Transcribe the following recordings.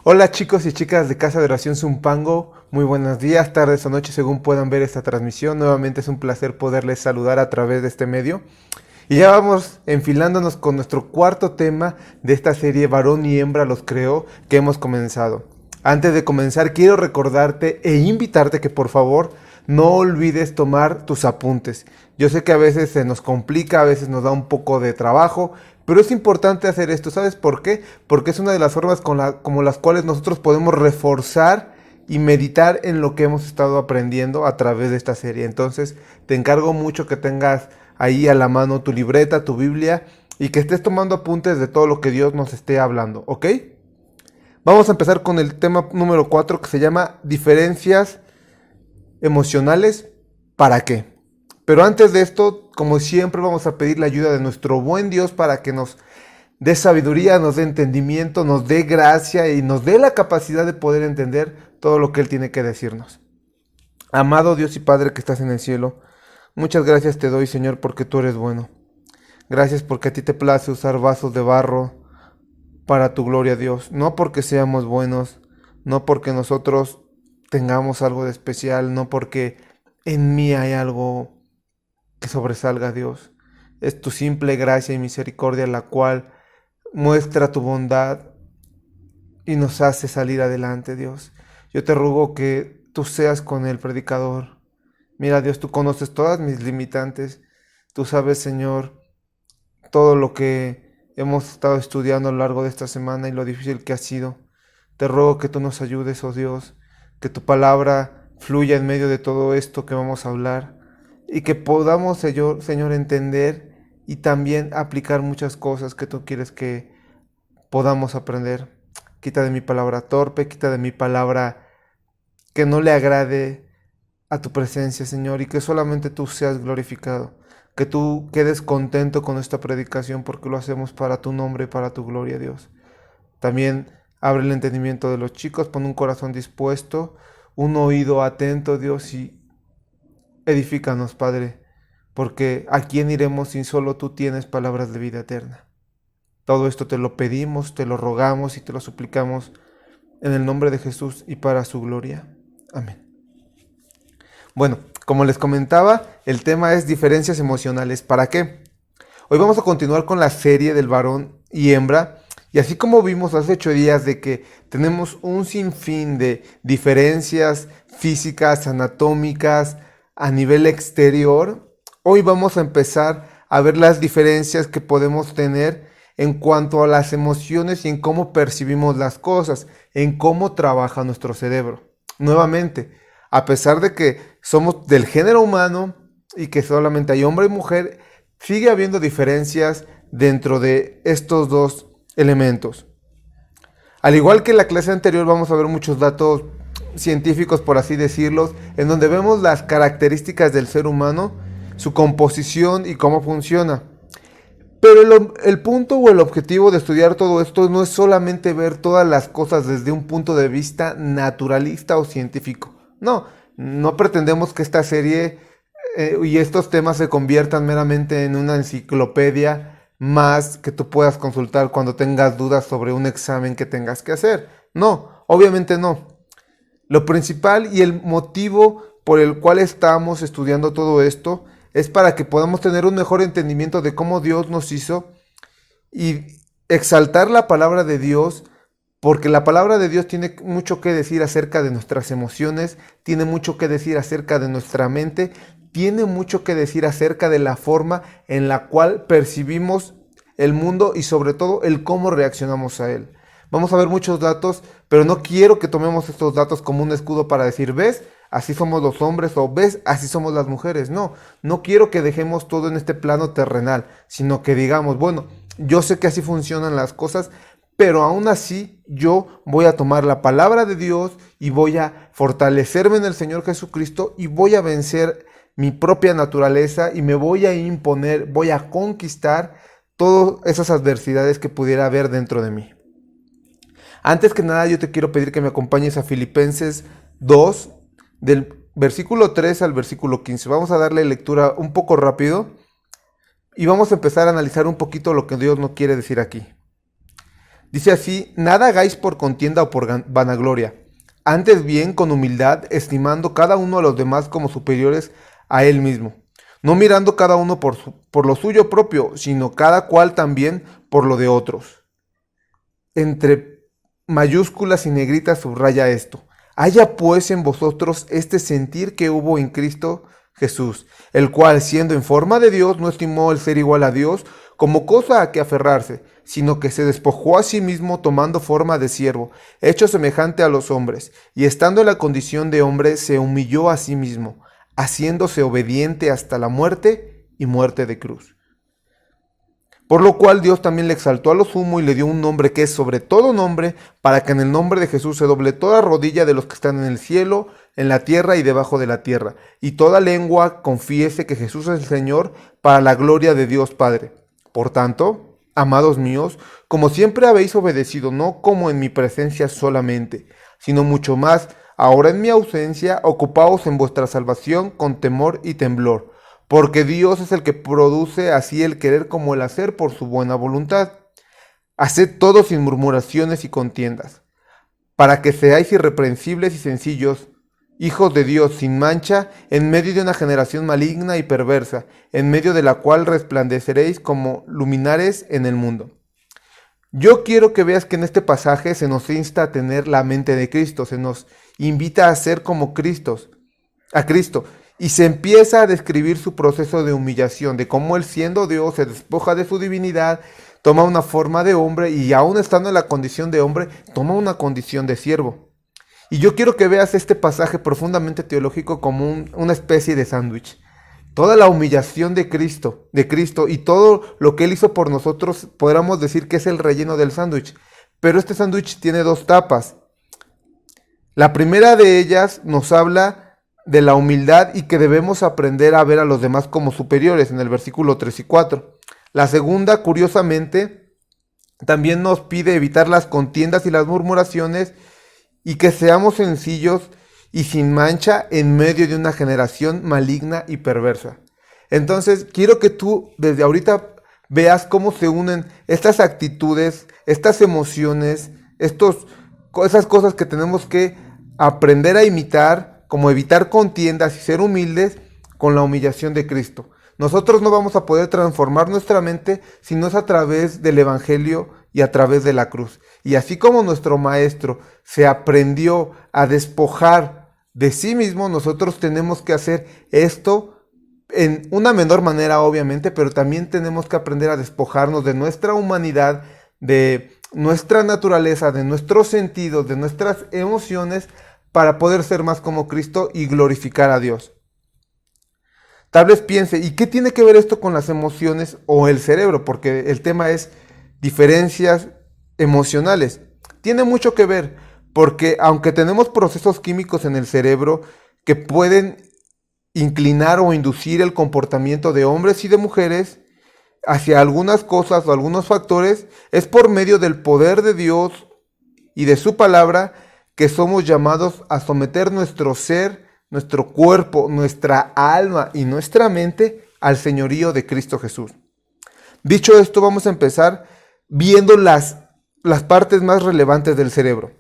Hola chicos y chicas de Casa de Oración Zumpango, muy buenos días, tardes o noches según puedan ver esta transmisión. Nuevamente es un placer poderles saludar a través de este medio. Y ya vamos enfilándonos con nuestro cuarto tema de esta serie Varón y Hembra los creó que hemos comenzado. Antes de comenzar quiero recordarte e invitarte que por favor no olvides tomar tus apuntes. Yo sé que a veces se nos complica, a veces nos da un poco de trabajo, pero es importante hacer esto. ¿Sabes por qué? Porque es una de las formas como las cuales nosotros podemos reforzar y meditar en lo que hemos estado aprendiendo a través de esta serie. Entonces te encargo mucho que tengas ahí a la mano tu libreta, tu Biblia y que estés tomando apuntes de todo lo que Dios nos esté hablando, ¿ok? Vamos a empezar con el tema número 4 que se llama diferencias emocionales, ¿para qué? Pero antes de esto, como siempre, vamos a pedir la ayuda de nuestro buen Dios para que nos dé sabiduría, nos dé entendimiento, nos dé gracia y nos dé la capacidad de poder entender todo lo que Él tiene que decirnos. Amado Dios y Padre que estás en el cielo, muchas gracias te doy, Señor, porque tú eres bueno. Gracias porque a ti te place usar vasos de barro para tu gloria, Dios. No porque seamos buenos, no porque nosotros tengamos algo de especial, no porque en mí hay algo que sobresalga, Dios. Es tu simple gracia y misericordia la cual muestra tu bondad y nos hace salir adelante, Dios. Yo te ruego que tú seas con el predicador. Mira, Dios, tú conoces todas mis limitantes. Tú sabes, Señor, todo lo que hemos estado estudiando a lo largo de esta semana y lo difícil que ha sido. Te ruego que tú nos ayudes, oh Dios, que tu palabra fluya en medio de todo esto que vamos a hablar y que podamos, Señor, entender y también aplicar muchas cosas que tú quieres que podamos aprender. Quita de mi palabra torpe, quita de mi palabra que no le agrade a tu presencia, Señor, y que solamente tú seas glorificado. Que tú quedes contento con esta predicación porque lo hacemos para tu nombre y para tu gloria, Dios. También abre el entendimiento de los chicos, pon un corazón dispuesto, un oído atento, Dios, y edifícanos, Padre, porque ¿a quién iremos si solo tú tienes palabras de vida eterna? Todo esto te lo pedimos, te lo rogamos y te lo suplicamos en el nombre de Jesús y para su gloria. Amén. Bueno, como les comentaba, el tema es diferencias emocionales. ¿Para qué? Hoy vamos a continuar con la serie del varón y hembra. Y así como vimos hace 8 días de que tenemos un sinfín de diferencias físicas, anatómicas, a nivel exterior, hoy vamos a empezar a ver las diferencias que podemos tener en cuanto a las emociones y en cómo percibimos las cosas, en cómo trabaja nuestro cerebro. Nuevamente, a pesar de que somos del género humano y que solamente hay hombre y mujer, sigue habiendo diferencias dentro de estos dos elementos. Al igual que en la clase anterior, vamos a ver muchos datos científicos, por así decirlos, en donde vemos las características del ser humano, su composición y cómo funciona. Pero el punto o el objetivo de estudiar todo esto no es solamente ver todas las cosas desde un punto de vista naturalista o científico. No, no pretendemos que esta serie y estos temas se conviertan meramente en una enciclopedia más que tú puedas consultar cuando tengas dudas sobre un examen que tengas que hacer. No, obviamente no. Lo principal y el motivo por el cual estamos estudiando todo esto es para que podamos tener un mejor entendimiento de cómo Dios nos hizo y exaltar la palabra de Dios, porque la palabra de Dios tiene mucho que decir acerca de nuestras emociones, tiene mucho que decir acerca de nuestra mente, tiene mucho que decir acerca de la forma en la cual percibimos el mundo y sobre todo el cómo reaccionamos a él. Vamos a ver muchos datos, pero no quiero que tomemos estos datos como un escudo para decir, ¿ves? Así somos los hombres o ves, así somos las mujeres. No, no quiero que dejemos todo en este plano terrenal, sino que digamos, bueno, yo sé que así funcionan las cosas, pero aún así yo voy a tomar la palabra de Dios y voy a fortalecerme en el Señor Jesucristo y voy a vencer mi propia naturaleza y me voy a imponer, voy a conquistar todas esas adversidades que pudiera haber dentro de mí. Antes que nada, yo te quiero pedir que me acompañes a Filipenses 2, del versículo 3 al versículo 15. Vamos a darle lectura un poco rápido y vamos a empezar a analizar un poquito lo que Dios nos quiere decir aquí. Dice así: nada hagáis por contienda o por vanagloria, antes bien con humildad, estimando cada uno a los demás como superiores a él mismo, no mirando cada uno por lo suyo propio, sino cada cual también por lo de otros. Entre mayúsculas y negritas subraya esto: haya pues en vosotros este sentir que hubo en Cristo Jesús, el cual, siendo en forma de Dios, no estimó el ser igual a Dios como cosa a que aferrarse, sino que se despojó a sí mismo, tomando forma de siervo, hecho semejante a los hombres, y estando en la condición de hombre, se humilló a sí mismo, haciéndose obediente hasta la muerte y muerte de cruz. Por lo cual Dios también le exaltó a lo sumo y le dio un nombre que es sobre todo nombre, para que en el nombre de Jesús se doble toda rodilla de los que están en el cielo, en la tierra y debajo de la tierra, y toda lengua confiese que Jesús es el Señor, para la gloria de Dios Padre. Por tanto, amados míos, como siempre habéis obedecido, no como en mi presencia solamente, sino mucho más, ahora en mi ausencia, ocupaos en vuestra salvación con temor y temblor, porque Dios es el que produce así el querer como el hacer por su buena voluntad. Haced todo sin murmuraciones y contiendas, para que seáis irreprensibles y sencillos, hijos de Dios sin mancha, en medio de una generación maligna y perversa, en medio de la cual resplandeceréis como luminares en el mundo. Yo quiero que veas que en este pasaje se nos insta a tener la mente de Cristo, se nos invita a ser como Cristo, y se empieza a describir su proceso de humillación, de cómo Él, siendo Dios, se despoja de su divinidad, toma una forma de hombre y aún estando en la condición de hombre, toma una condición de siervo. Y yo quiero que veas este pasaje profundamente teológico como una especie de sándwich. Toda la humillación de Cristo y todo lo que Él hizo por nosotros, podríamos decir que es el relleno del sándwich. Pero este sándwich tiene dos tapas. La primera de ellas nos habla de la humildad y que debemos aprender a ver a los demás como superiores en el versículo 3 y 4. La segunda, curiosamente, también nos pide evitar las contiendas y las murmuraciones y que seamos sencillos y sin mancha en medio de una generación maligna y perversa. Entonces, quiero que tú desde ahorita veas cómo se unen estas actitudes, estas emociones, esas cosas que tenemos que aprender a imitar, como evitar contiendas y ser humildes con la humillación de Cristo. Nosotros no vamos a poder transformar nuestra mente si no es a través del Evangelio y a través de la cruz. Y así como nuestro maestro se aprendió a despojar de sí mismo, nosotros tenemos que hacer esto en una menor manera, obviamente, pero también tenemos que aprender a despojarnos de nuestra humanidad, de nuestra naturaleza, de nuestros sentidos, de nuestras emociones, para poder ser más como Cristo y glorificar a Dios. Tal vez piense, ¿y qué tiene que ver esto con las emociones o el cerebro? Porque el tema es diferencias emocionales. Tiene mucho que ver, porque aunque tenemos procesos químicos en el cerebro que pueden inclinar o inducir el comportamiento de hombres y de mujeres hacia algunas cosas o algunos factores, es por medio del poder de Dios y de su palabra que somos llamados a someter nuestro ser, nuestro cuerpo, nuestra alma y nuestra mente al señorío de Cristo Jesús. Dicho esto, vamos a empezar viendo las partes más relevantes del cerebro.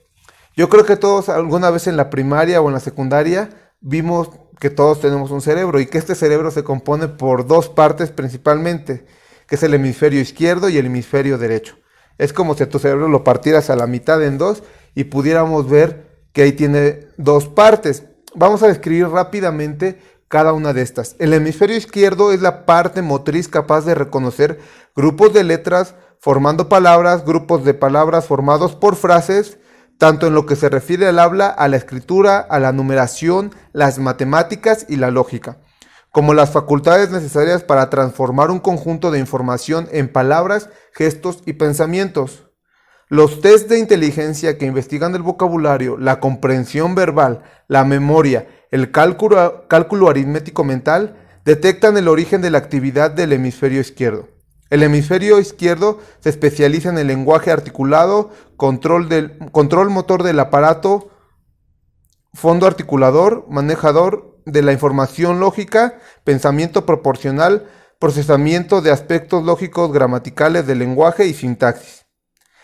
Yo creo que todos alguna vez en la primaria o en la secundaria vimos que todos tenemos un cerebro y que este cerebro se compone por dos partes principalmente, que es el hemisferio izquierdo y el hemisferio derecho. Es como si a tu cerebro lo partieras a la mitad en dos y pudiéramos ver que ahí tiene dos partes. Vamos a describir rápidamente cada una de estas. El hemisferio izquierdo es la parte motriz capaz de reconocer grupos de letras formando palabras, grupos de palabras formados por frases, tanto en lo que se refiere al habla, a la escritura, a la numeración, las matemáticas y la lógica, como las facultades necesarias para transformar un conjunto de información en palabras, gestos y pensamientos. Los test de inteligencia que investigan el vocabulario, la comprensión verbal, la memoria, el cálculo aritmético mental, detectan el origen de la actividad del hemisferio izquierdo. El hemisferio izquierdo se especializa en el lenguaje articulado, control motor del aparato, fondo articulador, manejador de la información lógica, pensamiento proporcional, procesamiento de aspectos lógicos gramaticales del lenguaje y sintaxis.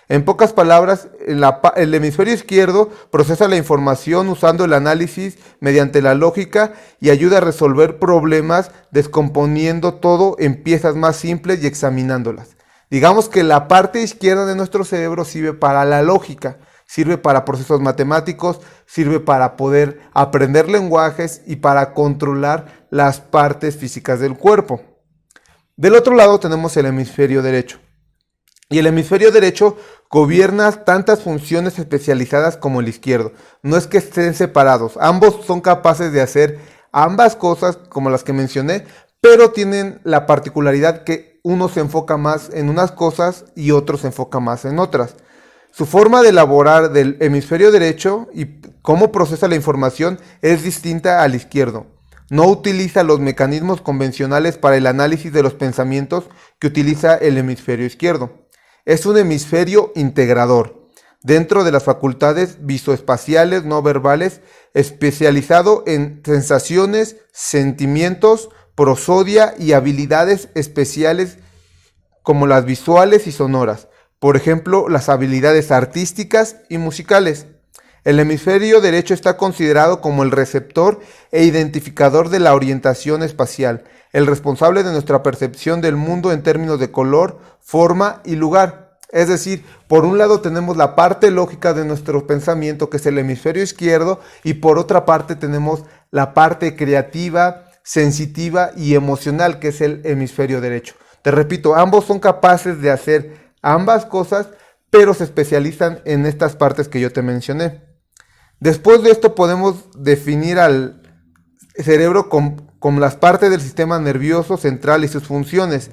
En pocas palabras, el hemisferio izquierdo procesa la información usando el análisis mediante la lógica y ayuda a resolver problemas descomponiendo todo en piezas más simples y examinándolas. Digamos que la parte izquierda de nuestro cerebro sirve para la lógica, sirve para procesos matemáticos, sirve para poder aprender lenguajes y para controlar las partes físicas del cuerpo. Del otro lado tenemos el hemisferio derecho. Y el hemisferio derecho gobierna tantas funciones especializadas como el izquierdo. No es que estén separados, ambos son capaces de hacer ambas cosas como las que mencioné, pero tienen la particularidad que uno se enfoca más en unas cosas y otro se enfoca más en otras. Su forma de elaborar del hemisferio derecho y cómo procesa la información es distinta al izquierdo. No utiliza los mecanismos convencionales para el análisis de los pensamientos que utiliza el hemisferio izquierdo. Es un hemisferio integrador, dentro de las facultades visoespaciales no verbales, especializado en sensaciones, sentimientos, prosodia y habilidades especiales como las visuales y sonoras, por ejemplo, las habilidades artísticas y musicales. El hemisferio derecho está considerado como el receptor e identificador de la orientación espacial, el responsable de nuestra percepción del mundo en términos de color, forma y lugar. Es decir, por un lado tenemos la parte lógica de nuestro pensamiento, que es el hemisferio izquierdo, y por otra parte tenemos la parte creativa, sensitiva y emocional, que es el hemisferio derecho. Te repito, ambos son capaces de hacer ambas cosas, pero se especializan en estas partes que yo te mencioné. Después de esto podemos definir al cerebro con las partes del sistema nervioso central y sus funciones.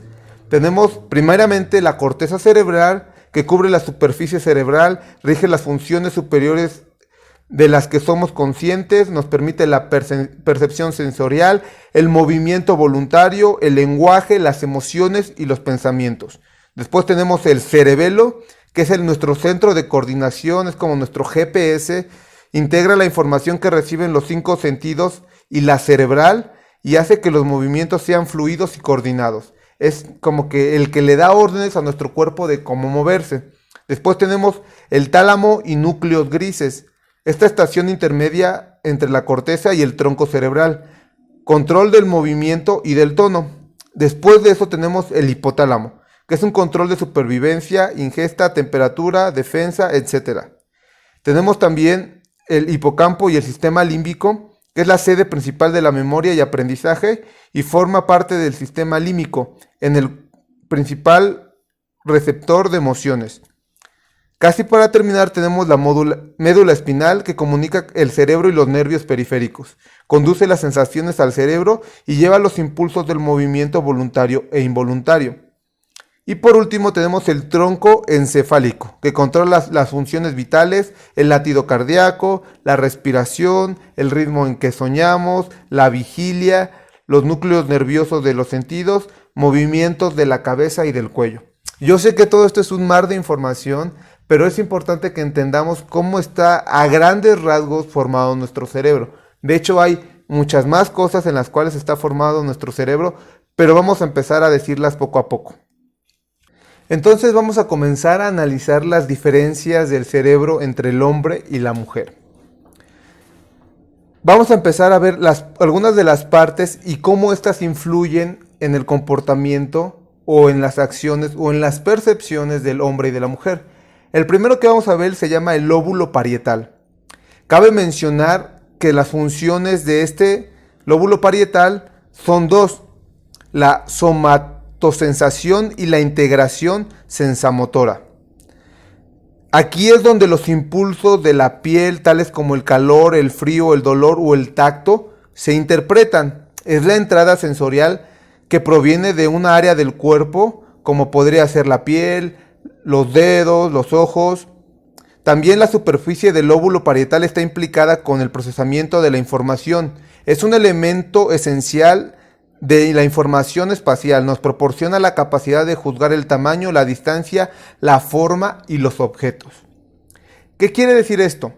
Tenemos primeramente la corteza cerebral, que cubre la superficie cerebral, rige las funciones superiores de las que somos conscientes, nos permite la percepción sensorial, el movimiento voluntario, el lenguaje, las emociones y los pensamientos. Después tenemos el cerebelo, que es nuestro centro de coordinación, es como nuestro GPS, integra la información que reciben los 5 sentidos y la cerebral y hace que los movimientos sean fluidos y coordinados. Es como que el que le da órdenes a nuestro cuerpo de cómo moverse. Después tenemos el tálamo y núcleos grises, esta estación intermedia entre la corteza y el tronco cerebral, control del movimiento y del tono. Después de eso tenemos el hipotálamo, que es un control de supervivencia, ingesta, temperatura, defensa, etc. Tenemos también el hipocampo y el sistema límbico, que es la sede principal de la memoria y aprendizaje y forma parte del sistema límbico, en el principal receptor de emociones. Casi para terminar tenemos la médula espinal, que comunica el cerebro y los nervios periféricos, conduce las sensaciones al cerebro y lleva los impulsos del movimiento voluntario e involuntario. Y por último tenemos el tronco encefálico, que controla las funciones vitales, el latido cardíaco, la respiración, el ritmo en que soñamos, la vigilia, los núcleos nerviosos de los sentidos, movimientos de la cabeza y del cuello. Yo sé que todo esto es un mar de información, pero es importante que entendamos cómo está a grandes rasgos formado nuestro cerebro. De hecho, hay muchas más cosas en las cuales está formado nuestro cerebro, pero vamos a empezar a decirlas poco a poco. Entonces vamos a comenzar a analizar las diferencias del cerebro entre el hombre y la mujer. Vamos a empezar a ver algunas de las partes y cómo éstas influyen en el comportamiento o en las acciones o en las percepciones del hombre y de la mujer. El primero que vamos a ver se llama el lóbulo parietal. Cabe mencionar que las funciones de este lóbulo parietal son dos: la somatosensación y la integración sensamotora. Aquí es donde los impulsos de la piel, tales como el calor, el frío, el dolor o el tacto, se interpretan. Es la entrada sensorial que proviene de una área del cuerpo, como podría ser la piel, los dedos, los ojos. También la superficie del lóbulo parietal está implicada con el procesamiento de la información. Es un elemento esencial de la información espacial. Nos proporciona la capacidad de juzgar el tamaño, la distancia, la forma y los objetos. ¿Qué quiere decir esto?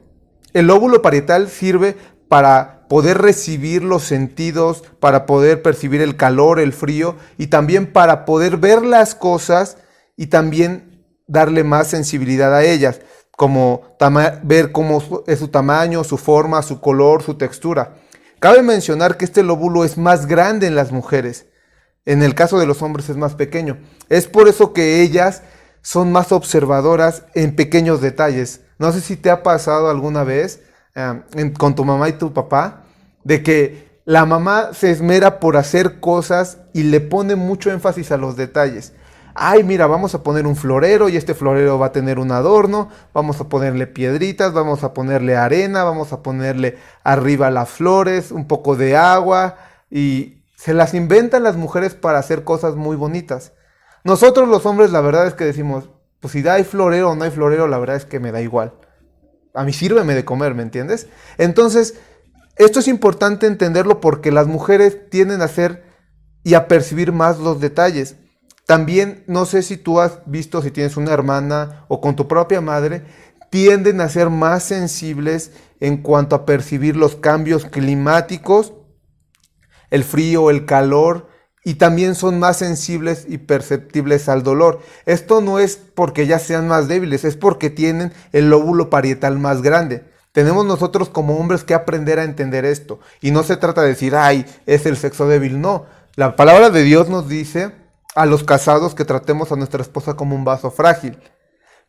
El lóbulo parietal sirve para poder recibir los sentidos, para poder percibir el calor, el frío y también para poder ver las cosas y también darle más sensibilidad a ellas, como ver cómo es su tamaño, su forma, su color, su textura. Cabe mencionar que este lóbulo es más grande en las mujeres. En el caso de los hombres es más pequeño. Es por eso que ellas son más observadoras en pequeños detalles. No sé si te ha pasado alguna vez con tu mamá y tu papá, de que la mamá se esmera por hacer cosas y le pone mucho énfasis a los detalles. Ay, mira, vamos a poner un florero y este florero va a tener un adorno, vamos a ponerle piedritas, vamos a ponerle arena, vamos a ponerle arriba las flores, un poco de agua, y se las inventan las mujeres para hacer cosas muy bonitas. Nosotros los hombres la verdad es que decimos, pues si hay florero o no hay florero, la verdad es que me da igual. A mí sírveme de comer, ¿me entiendes? Entonces, esto es importante entenderlo porque las mujeres tienden a hacer y a percibir más los detalles. También, no sé si tú has visto, si tienes una hermana o con tu propia madre, tienden a ser más sensibles en cuanto a percibir los cambios climáticos, el frío, el calor, y también son más sensibles y perceptibles al dolor. Esto no es porque ya sean más débiles, es porque tienen el lóbulo parietal más grande. Tenemos nosotros como hombres que aprender a entender esto. Y no se trata de decir, ay, es el sexo débil. No, la palabra de Dios nos dice a los casados que tratemos a nuestra esposa como un vaso frágil.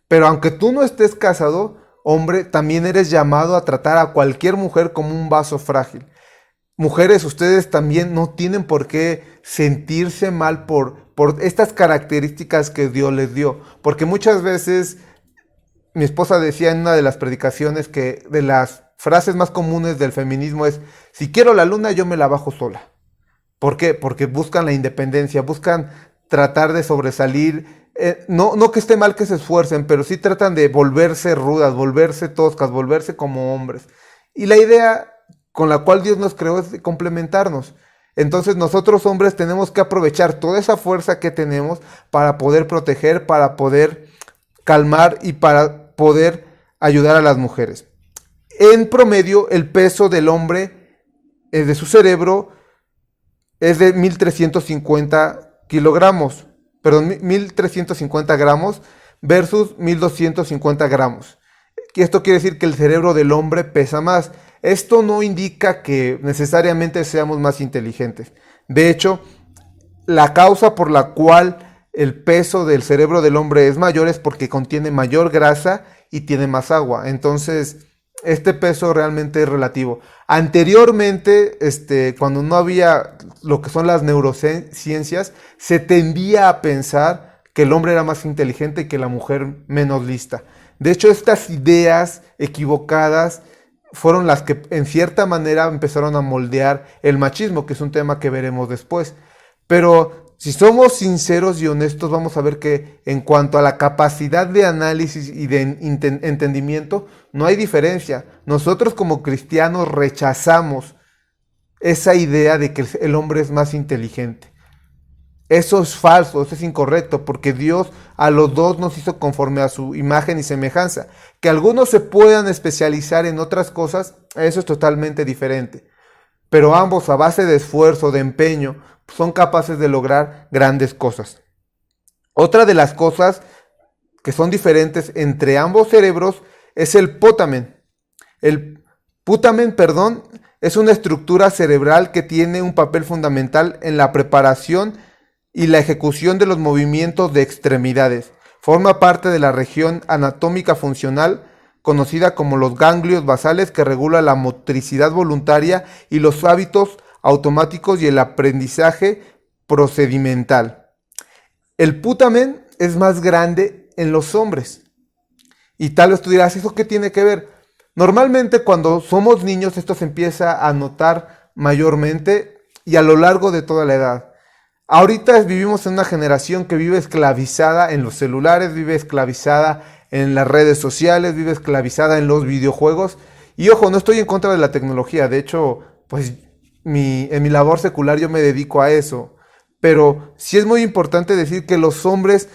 Pero aunque tú no estés casado, hombre, también eres llamado a tratar a cualquier mujer como un vaso frágil. Mujeres, ustedes también no tienen por qué sentirse mal por estas características que Dios les dio. Porque muchas veces, mi esposa decía en una de las predicaciones que de las frases más comunes del feminismo es, si quiero la luna, yo me la bajo sola. ¿Por qué? Porque buscan la independencia, buscan tratar de sobresalir. No que esté mal que se esfuercen, pero sí tratan de volverse rudas, volverse toscas, volverse como hombres. Y la idea con la cual Dios nos creó es de complementarnos. Entonces nosotros hombres tenemos que aprovechar toda esa fuerza que tenemos para poder proteger, para poder calmar y para poder ayudar a las mujeres. En promedio, el peso del hombre, de su cerebro, es de 1350 kilogramos, perdón, 1350 gramos versus 1250 gramos. Y esto quiere decir que el cerebro del hombre pesa más. Esto no indica que necesariamente seamos más inteligentes. De hecho, la causa por la cual el peso del cerebro del hombre es mayor es porque contiene mayor grasa y tiene más agua. Entonces, este peso realmente es relativo. Anteriormente, cuando no había lo que son las neurociencias, se tendía a pensar que el hombre era más inteligente y que la mujer menos lista. De hecho, estas ideas equivocadas fueron las que en cierta manera empezaron a moldear el machismo, que es un tema que veremos después. Pero si somos sinceros y honestos, vamos a ver que en cuanto a la capacidad de análisis y de entendimiento, no hay diferencia. Nosotros como cristianos rechazamos esa idea de que el hombre es más inteligente. Eso es falso, eso es incorrecto, porque Dios a los dos nos hizo conforme a su imagen y semejanza. Que algunos se puedan especializar en otras cosas, eso es totalmente diferente. Pero ambos, a base de esfuerzo, de empeño, son capaces de lograr grandes cosas. Otra de las cosas que son diferentes entre ambos cerebros es el putamen. El putamen, es una estructura cerebral que tiene un papel fundamental en la preparación y la ejecución de los movimientos de extremidades. Forma parte de la región anatómica funcional conocida como los ganglios basales, que regula la motricidad voluntaria y los hábitos automáticos y el aprendizaje procedimental. El putamen es más grande en los hombres. Y tal vez tú dirás, ¿eso qué tiene que ver? Normalmente cuando somos niños esto se empieza a notar mayormente y a lo largo de toda la edad. Ahorita vivimos en una generación que vive esclavizada en los celulares, vive esclavizada en las redes sociales, vive esclavizada en los videojuegos. Y ojo, no estoy en contra de la tecnología, de hecho, pues en mi labor secular yo me dedico a eso. Pero sí es muy importante decir que los hombres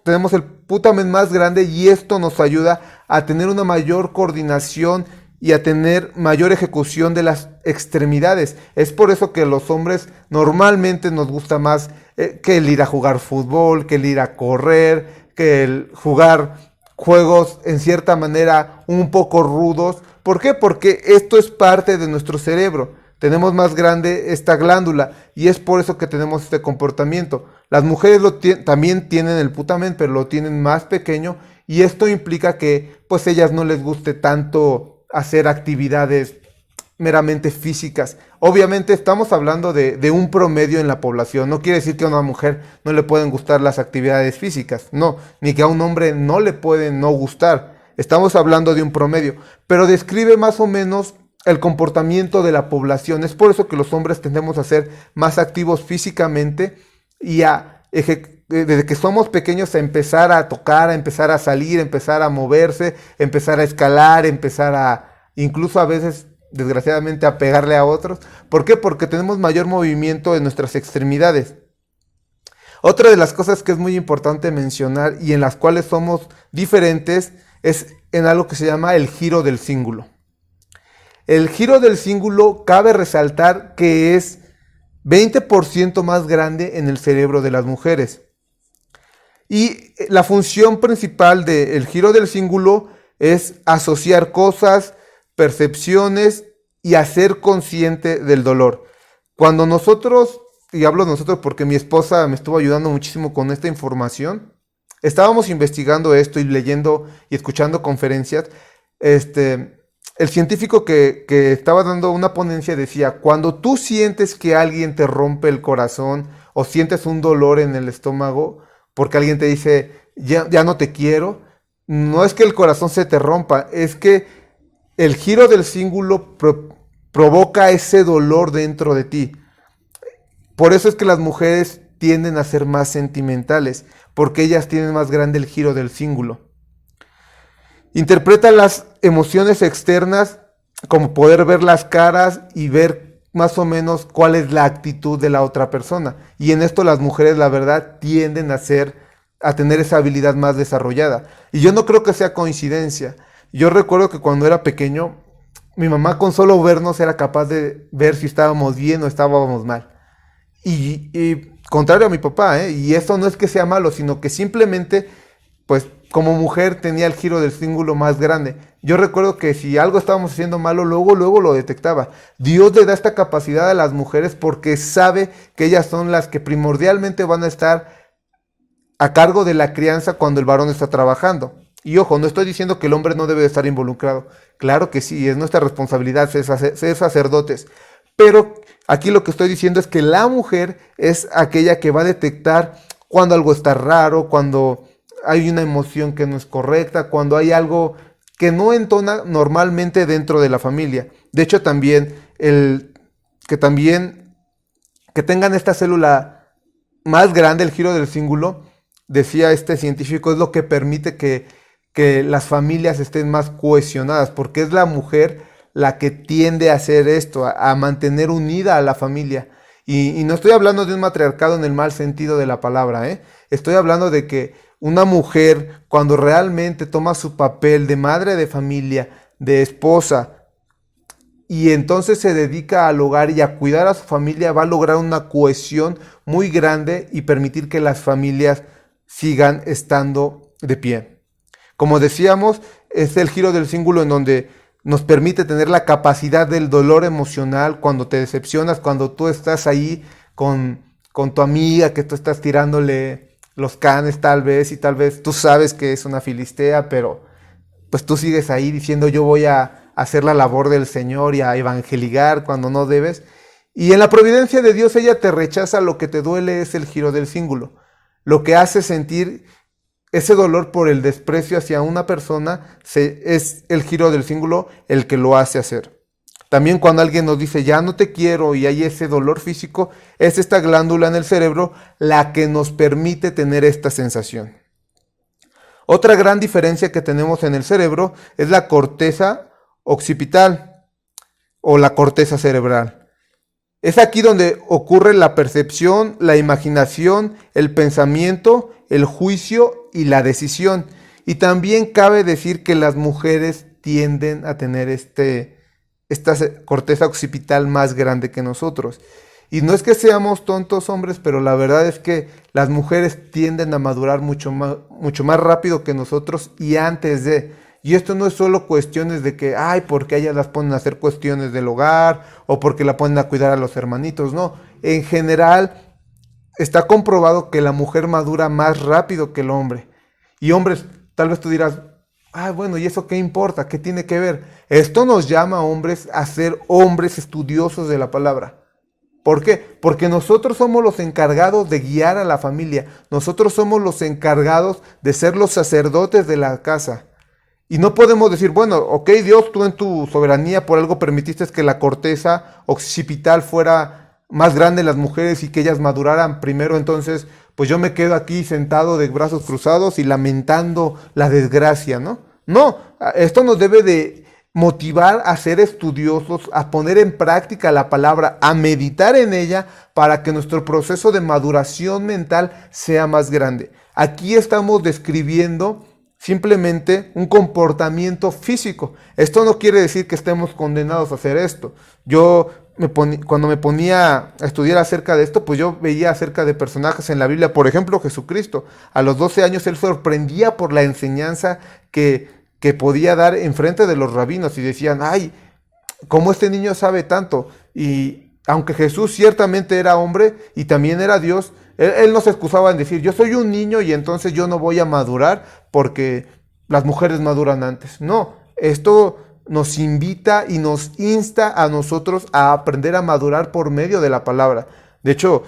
tenemos el putamen más grande y esto nos ayuda a tener una mayor coordinación y a tener mayor ejecución de las extremidades. Es por eso que los hombres normalmente nos gusta más que el ir a jugar fútbol, que el ir a correr, que el jugar juegos en cierta manera un poco rudos. ¿Por qué? Porque esto es parte de nuestro cerebro. Tenemos más grande esta glándula y es por eso que tenemos este comportamiento. Las mujeres también tienen el putamen, pero lo tienen más pequeño y esto implica que pues ellas no les guste tanto hacer actividades meramente físicas. Obviamente estamos hablando de un promedio en la población. No quiere decir que a una mujer no le pueden gustar las actividades físicas, no, ni que a un hombre no le pueden no gustar. Estamos hablando de un promedio, pero describe más o menos el comportamiento de la población. Es por eso que los hombres tendemos a ser más activos físicamente y desde que somos pequeños a empezar a tocar, a empezar a salir, a empezar a moverse, a empezar a escalar, a empezar incluso a veces, desgraciadamente, a pegarle a otros. ¿Por qué? Porque tenemos mayor movimiento en nuestras extremidades. Otra de las cosas que es muy importante mencionar y en las cuales somos diferentes es en algo que se llama el giro del cíngulo. El giro del cíngulo cabe resaltar que es 20% más grande en el cerebro de las mujeres. Y la función principal del giro del cíngulo es asociar cosas, percepciones y hacer consciente del dolor. Cuando nosotros, y hablo de nosotros porque mi esposa me estuvo ayudando muchísimo con esta información, estábamos investigando esto y leyendo y escuchando conferencias. El científico que estaba dando una ponencia decía, cuando tú sientes que alguien te rompe el corazón o sientes un dolor en el estómago porque alguien te dice, ya no te quiero, no es que el corazón se te rompa, es que el giro del cíngulo provoca ese dolor dentro de ti. Por eso es que las mujeres tienden a ser más sentimentales, porque ellas tienen más grande el giro del cíngulo. Interpreta las emociones externas como poder ver las caras y ver más o menos cuál es la actitud de la otra persona. Y en esto las mujeres, la verdad, tienden a tener esa habilidad más desarrollada. Y yo no creo que sea coincidencia. Yo recuerdo que cuando era pequeño, mi mamá con solo vernos era capaz de ver si estábamos bien o estábamos mal. Y contrario a mi papá, y eso no es que sea malo, sino que simplemente, pues como mujer tenía el giro del cíngulo más grande. Yo recuerdo que si algo estábamos haciendo malo, luego lo detectaba. Dios le da esta capacidad a las mujeres porque sabe que ellas son las que primordialmente van a estar a cargo de la crianza cuando el varón está trabajando. Y ojo, no estoy diciendo que el hombre no debe de estar involucrado. Claro que sí, es nuestra responsabilidad ser sacerdotes. Pero aquí lo que estoy diciendo es que la mujer es aquella que va a detectar cuando algo está raro, cuando hay una emoción que no es correcta, cuando hay algo que no entona normalmente dentro de la familia. De hecho, también que tengan esta célula más grande, el giro del cíngulo, decía este científico, es lo que permite que las familias estén más cohesionadas, porque es la mujer la que tiende a hacer esto, a mantener unida a la familia. Y no estoy hablando de un matriarcado en el mal sentido de la palabra, Estoy hablando de que una mujer, cuando realmente toma su papel de madre de familia, de esposa, y entonces se dedica al hogar y a cuidar a su familia, va a lograr una cohesión muy grande y permitir que las familias sigan estando de pie. Como decíamos, es el giro del cíngulo en donde nos permite tener la capacidad del dolor emocional cuando te decepcionas, cuando tú estás ahí con tu amiga, que tú estás tirándole los canes tal vez, y tal vez tú sabes que es una filistea, pero pues tú sigues ahí diciendo yo voy a hacer la labor del Señor y a evangelizar cuando no debes. Y en la providencia de Dios ella te rechaza, lo que te duele es el giro del cíngulo. Lo que hace sentir ese dolor por el desprecio hacia una persona es el giro del cíngulo el que lo hace hacer. También cuando alguien nos dice ya no te quiero y hay ese dolor físico, es esta glándula en el cerebro la que nos permite tener esta sensación. Otra gran diferencia que tenemos en el cerebro es la corteza occipital o la corteza cerebral. Es aquí donde ocurre la percepción, la imaginación, el pensamiento, el juicio y la decisión. Y también cabe decir que las mujeres tienden a tener esta corteza occipital más grande que nosotros. Y no es que seamos tontos hombres, pero la verdad es que las mujeres tienden a madurar mucho más rápido que nosotros y antes de. Y esto no es solo cuestiones de que, ay, porque ellas las ponen a hacer cuestiones del hogar o porque la ponen a cuidar a los hermanitos. No, en general está comprobado que la mujer madura más rápido que el hombre. Y hombres, tal vez tú dirás, bueno, ¿y eso qué importa? ¿Qué tiene que ver? Esto nos llama a hombres a ser hombres estudiosos de la palabra. ¿Por qué? Porque nosotros somos los encargados de guiar a la familia. Nosotros somos los encargados de ser los sacerdotes de la casa. Y no podemos decir, bueno, ok, Dios, tú en tu soberanía por algo permitiste que la corteza occipital fuera más grande en las mujeres y que ellas maduraran primero, entonces pues yo me quedo aquí sentado de brazos cruzados y lamentando la desgracia, ¿no? No, esto nos debe de motivar a ser estudiosos, a poner en práctica la palabra, a meditar en ella para que nuestro proceso de maduración mental sea más grande. Aquí estamos describiendo simplemente un comportamiento físico. Esto no quiere decir que estemos condenados a hacer esto. Cuando me ponía a estudiar acerca de esto, pues yo veía acerca de personajes en la Biblia, por ejemplo Jesucristo. A los 12 años él sorprendía por la enseñanza que podía dar enfrente de los rabinos y decían, ay, ¿cómo este niño sabe tanto? Y aunque Jesús ciertamente era hombre y también era Dios, él no se excusaba en decir, yo soy un niño y entonces yo no voy a madurar porque las mujeres maduran antes. No, esto nos invita y nos insta a nosotros a aprender a madurar por medio de la palabra. De hecho,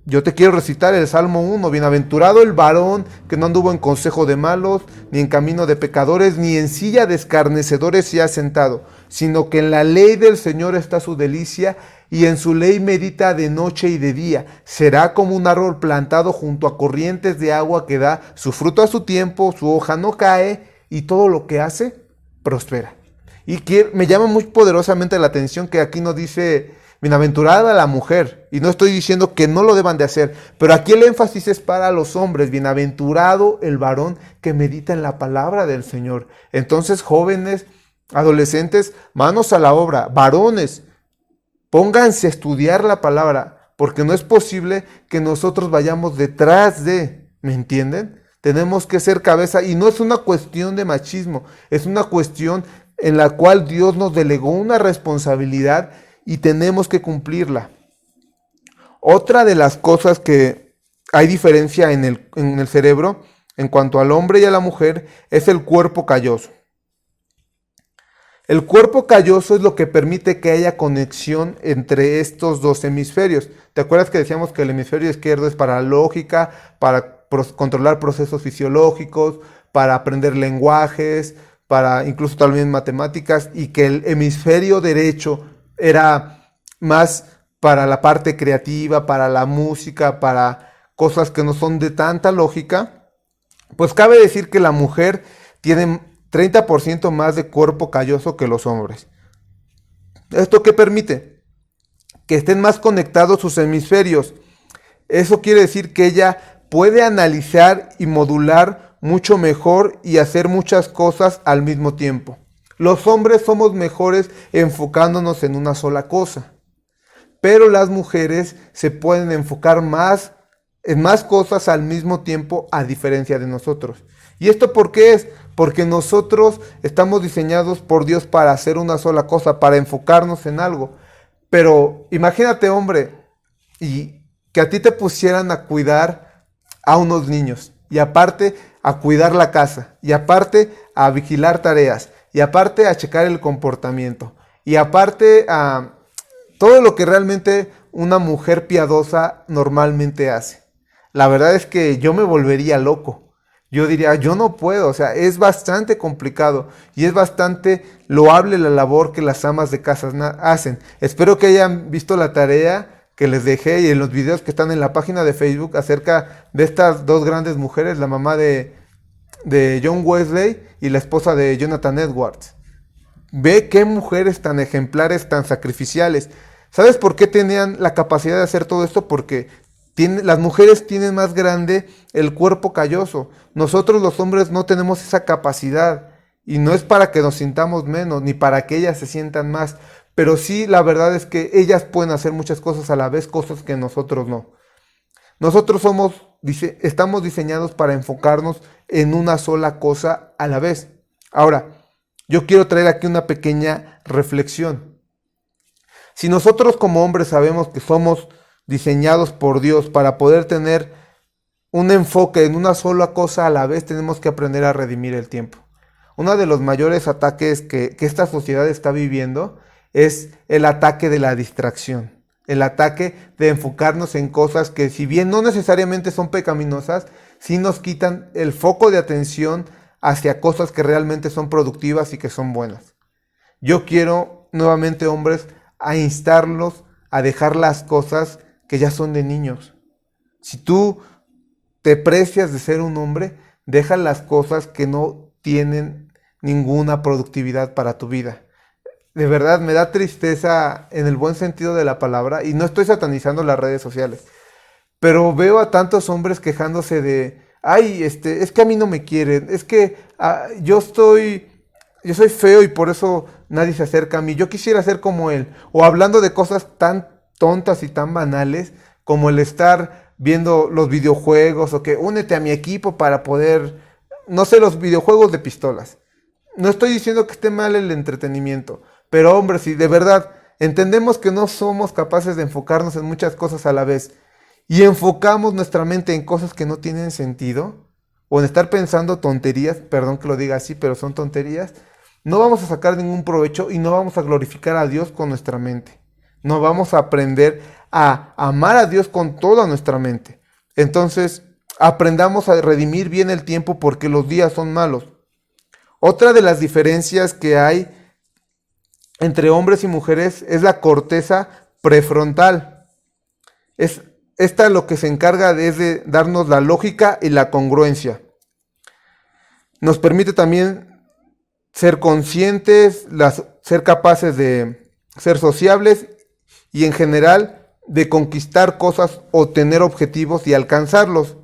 yo te quiero recitar el Salmo 1. Bienaventurado el varón que no anduvo en consejo de malos, ni en camino de pecadores, ni en silla de escarnecedores se ha sentado, sino que en la ley del Señor está su delicia, y en su ley medita de noche y de día. Será como un árbol plantado junto a corrientes de agua que da su fruto a su tiempo, su hoja no cae, y todo lo que hace prospera. Y me llama muy poderosamente la atención que aquí nos dice, bienaventurada la mujer, y no estoy diciendo que no lo deban de hacer, pero aquí el énfasis es para los hombres, bienaventurado el varón que medita en la palabra del Señor. Entonces, jóvenes, adolescentes, manos a la obra, varones, pónganse a estudiar la palabra, porque no es posible que nosotros vayamos detrás de, ¿me entienden? Tenemos que ser cabeza, y no es una cuestión de machismo, es una cuestión en la cual Dios nos delegó una responsabilidad y tenemos que cumplirla. Otra de las cosas que hay diferencia en el cerebro en cuanto al hombre y a la mujer es el cuerpo calloso. El cuerpo calloso es lo que permite que haya conexión entre estos dos hemisferios. ¿Te acuerdas que decíamos que el hemisferio izquierdo es para la lógica, para controlar procesos fisiológicos, para aprender lenguajes, para incluso también matemáticas, y que el hemisferio derecho era más para la parte creativa, para la música, para cosas que no son de tanta lógica? Pues cabe decir que la mujer tiene 30% más de cuerpo calloso que los hombres. ¿Esto qué permite? Que estén más conectados sus hemisferios. Eso quiere decir que ella puede analizar y modular mucho mejor y hacer muchas cosas al mismo tiempo. Los hombres somos mejores enfocándonos en una sola cosa, pero las mujeres se pueden enfocar en más cosas al mismo tiempo, a diferencia de nosotros. ¿Y esto por qué es? Porque nosotros estamos diseñados por Dios para hacer una sola cosa, para enfocarnos en algo. Pero imagínate, hombre, y que a ti te pusieran a cuidar a unos niños, y aparte a cuidar la casa, y aparte a vigilar tareas, y aparte a checar el comportamiento, y aparte a todo lo que realmente una mujer piadosa normalmente hace. La verdad es que yo me volvería loco. Yo diría, yo no puedo, o sea, es bastante complicado y es bastante loable la labor que las amas de casa hacen. Espero que hayan visto la tarea que les dejé y en los videos que están en la página de Facebook acerca de estas dos grandes mujeres, la mamá de John Wesley y la esposa de Jonathan Edwards. Ve qué mujeres tan ejemplares, tan sacrificiales. ¿Sabes por qué tenían la capacidad de hacer todo esto? Porque las mujeres tienen más grande el cuerpo calloso. Nosotros los hombres no tenemos esa capacidad. Y no es para que nos sintamos menos, ni para que ellas se sientan más. pero sí la verdad es que ellas pueden hacer muchas cosas a la vez, cosas que nosotros no. Nosotros estamos diseñados para enfocarnos en una sola cosa a la vez. Ahora, yo quiero traer aquí una pequeña reflexión. Si nosotros como hombres sabemos que somos diseñados por Dios para poder tener un enfoque en una sola cosa a la vez, tenemos que aprender a redimir el tiempo. Uno de los mayores ataques que esta sociedad está viviendo es el ataque de la distracción. El ataque de enfocarnos en cosas que, si bien no necesariamente son pecaminosas, sí nos quitan el foco de atención hacia cosas que realmente son productivas y que son buenas. Yo quiero nuevamente, hombres, a instarlos a dejar las cosas que ya son de niños. Si tú te precias de ser un hombre, deja las cosas que no tienen ninguna productividad para tu vida. De verdad, me da tristeza en el buen sentido de la palabra, y no estoy satanizando las redes sociales, pero veo a tantos hombres quejándose de, ay, es que a mí no me quieren, es que yo soy feo y por eso nadie se acerca a mí, yo quisiera ser como él, o hablando de cosas tan tontas y tan banales como el estar viendo los videojuegos, o que únete a mi equipo para poder, no sé, los videojuegos de pistolas. No estoy diciendo que esté mal el entretenimiento, pero hombre, si de verdad entendemos que no somos capaces de enfocarnos en muchas cosas a la vez y enfocamos nuestra mente en cosas que no tienen sentido, o en estar pensando tonterías, perdón que lo diga así, pero son tonterías, no vamos a sacar ningún provecho y no vamos a glorificar a Dios con nuestra mente. No vamos a aprender a amar a Dios con toda nuestra mente. Entonces, aprendamos a redimir bien el tiempo porque los días son malos. Otra de las diferencias que hay entre hombres y mujeres es la corteza prefrontal. Esta lo que se encarga es de darnos la lógica y la congruencia. Nos permite también ser conscientes, ser capaces de ser sociables y en general de conquistar cosas o tener objetivos y alcanzarlos.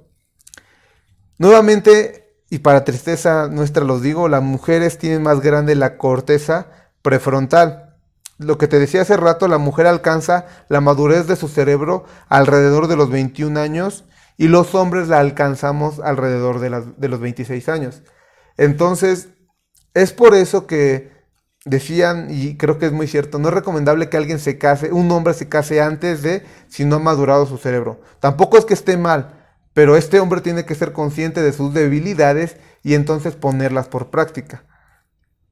Nuevamente, y para tristeza nuestra los digo, las mujeres tienen más grande la corteza prefrontal. Lo que te decía hace rato, la mujer alcanza la madurez de su cerebro alrededor de los 21 años y los hombres la alcanzamos alrededor de los 26 años. Entonces, es por eso que decían, y creo que es muy cierto, no es recomendable que alguien se case, un hombre se case antes de, si no ha madurado su cerebro. Tampoco es que esté mal, pero este hombre tiene que ser consciente de sus debilidades y entonces ponerlas por práctica.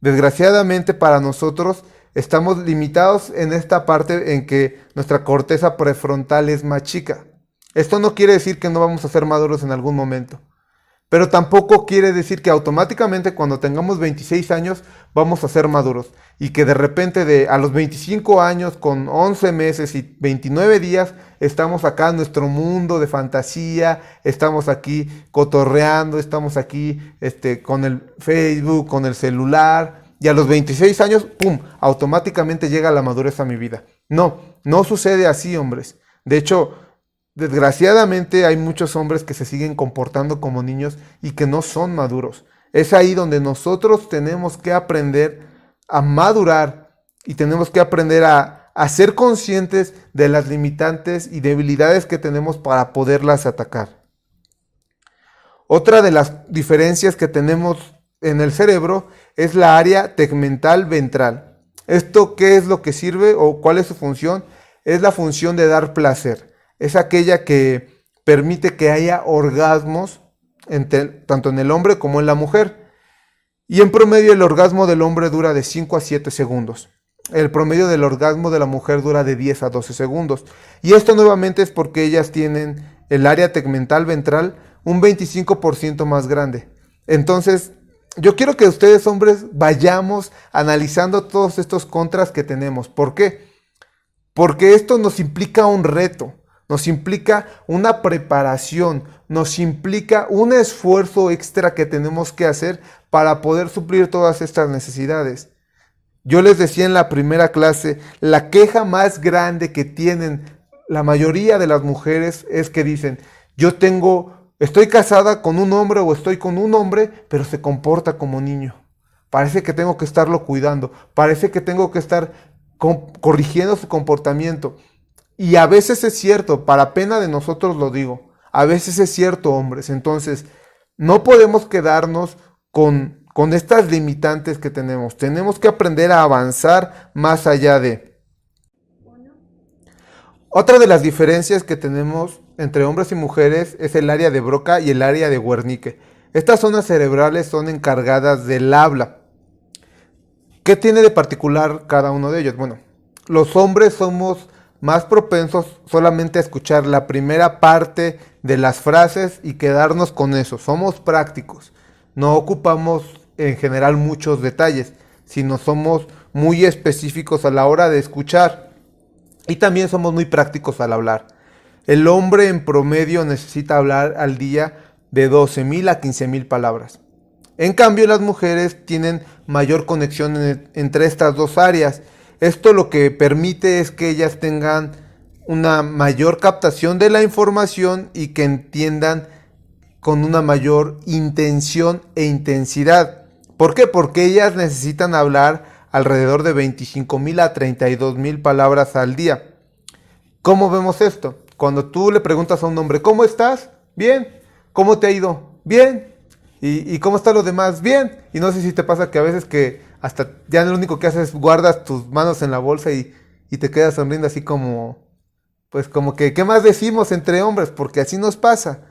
Desgraciadamente para nosotros estamos limitados en esta parte en que nuestra corteza prefrontal es más chica. Esto no quiere decir que no vamos a ser maduros en algún momento, pero tampoco quiere decir que automáticamente cuando tengamos 26 años vamos a ser maduros y que de repente a los 25 años con 11 meses y 29 días estamos acá en nuestro mundo de fantasía, estamos aquí cotorreando, estamos aquí con el Facebook, con el celular, y a los 26 años, ¡pum!, automáticamente llega la madurez a mi vida. No sucede así, hombres. De hecho, desgraciadamente hay muchos hombres que se siguen comportando como niños y que no son maduros. Es ahí donde nosotros tenemos que aprender a madurar y tenemos que aprender a ser conscientes de las limitantes y debilidades que tenemos para poderlas atacar. Otra de las diferencias que tenemos en el cerebro es la área tegmental ventral. ¿Esto qué es lo que sirve o cuál es su función? Es la función de dar placer. Es aquella que permite que haya orgasmos tanto en el hombre como en la mujer. Y en promedio el orgasmo del hombre dura de 5 a 7 segundos. El promedio del orgasmo de la mujer dura de 10 a 12 segundos. Y esto nuevamente es porque ellas tienen el área tegmental ventral un 25% más grande. Entonces, yo quiero que ustedes, hombres, vayamos analizando todos estos contras que tenemos. ¿Por qué? Porque esto nos implica un reto. Nos implica una preparación, nos implica un esfuerzo extra que tenemos que hacer para poder suplir todas estas necesidades. Yo les decía en la primera clase, la queja más grande que tienen la mayoría de las mujeres es que dicen, estoy casada con un hombre o estoy con un hombre, pero se comporta como niño. Parece que tengo que estarlo cuidando, parece que tengo que estar corrigiendo su comportamiento. Y a veces es cierto, para pena de nosotros lo digo, a veces es cierto, hombres. Entonces, no podemos quedarnos con estas limitantes que tenemos. Tenemos que aprender a avanzar más allá de. Otra de las diferencias que tenemos entre hombres y mujeres es el área de Broca y el área de Wernicke. Estas zonas cerebrales son encargadas del habla. ¿Qué tiene de particular cada uno de ellos? Bueno, los hombres somos más propensos solamente a escuchar la primera parte de las frases y quedarnos con eso. Somos prácticos. No ocupamos en general muchos detalles, sino somos muy específicos a la hora de escuchar. Y también somos muy prácticos al hablar. El hombre en promedio necesita hablar al día de 12,000 a 15,000 palabras. En cambio, las mujeres tienen mayor conexión entre estas dos áreas. Esto lo que permite es que ellas tengan una mayor captación de la información y que entiendan con una mayor intención e intensidad. ¿Por qué? Porque ellas necesitan hablar alrededor de 25,000 a 32,000 palabras al día. ¿Cómo vemos esto? Cuando tú le preguntas a un hombre, ¿cómo estás? Bien. ¿Cómo te ha ido? Bien. ¿Y cómo están los demás? Bien. Y no sé si te pasa que a veces que hasta ya lo único que haces es guardas tus manos en la bolsa y te quedas sonriendo así como, pues como que, ¿qué más decimos entre hombres? Porque así nos pasa.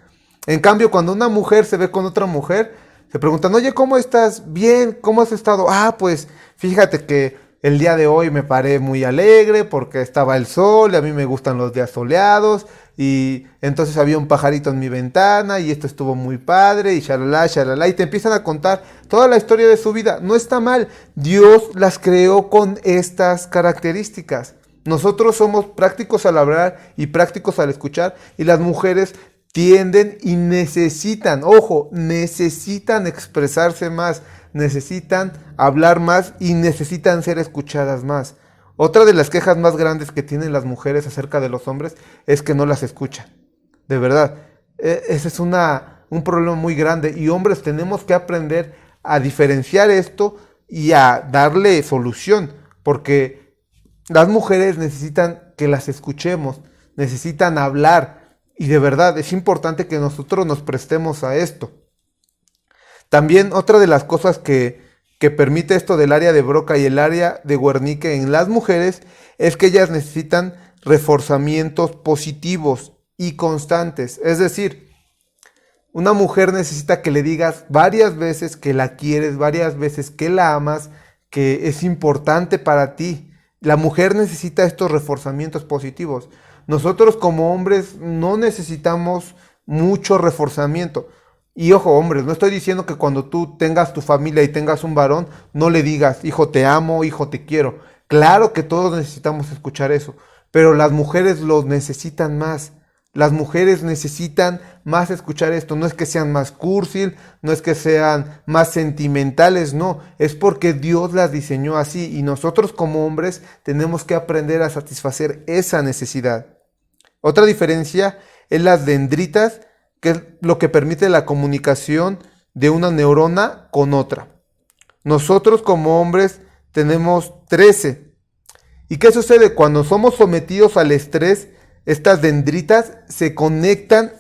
En cambio, cuando una mujer se ve con otra mujer, se preguntan, oye, ¿cómo estás? Bien, ¿cómo has estado? Ah, pues fíjate que el día de hoy me paré muy alegre porque estaba el sol y a mí me gustan los días soleados y entonces había un pajarito en mi ventana y esto estuvo muy padre y shalala, shalala, y te empiezan a contar toda la historia de su vida. No está mal, Dios las creó con estas características. Nosotros somos prácticos al hablar y prácticos al escuchar y las mujeres tienden y necesitan, ojo, necesitan expresarse más, necesitan hablar más y necesitan ser escuchadas más. Otra de las quejas más grandes que tienen las mujeres acerca de los hombres es que no las escuchan. De verdad, ese es un problema muy grande y hombres tenemos que aprender a diferenciar esto y a darle solución, porque las mujeres necesitan que las escuchemos, necesitan hablar y de verdad es importante que nosotros nos prestemos a esto. También otra de las cosas que permite esto del área de Broca y el área de Wernicke en las mujeres es que ellas necesitan reforzamientos positivos y constantes. Es decir, una mujer necesita que le digas varias veces que la quieres, varias veces que la amas, que es importante para ti. La mujer necesita estos reforzamientos positivos. Nosotros como hombres no necesitamos mucho reforzamiento. Y ojo, hombres, no estoy diciendo que cuando tú tengas tu familia y tengas un varón, no le digas, hijo te amo, hijo te quiero. Claro que todos necesitamos escuchar eso, pero las mujeres lo necesitan más. Las mujeres necesitan más escuchar esto. No es que sean más cursil, no es que sean más sentimentales, no. Es porque Dios las diseñó así y nosotros como hombres tenemos que aprender a satisfacer esa necesidad. Otra diferencia es las dendritas, que es lo que permite la comunicación de una neurona con otra. Nosotros como hombres tenemos 13. ¿Y qué sucede? Cuando somos sometidos al estrés, estas dendritas se conectan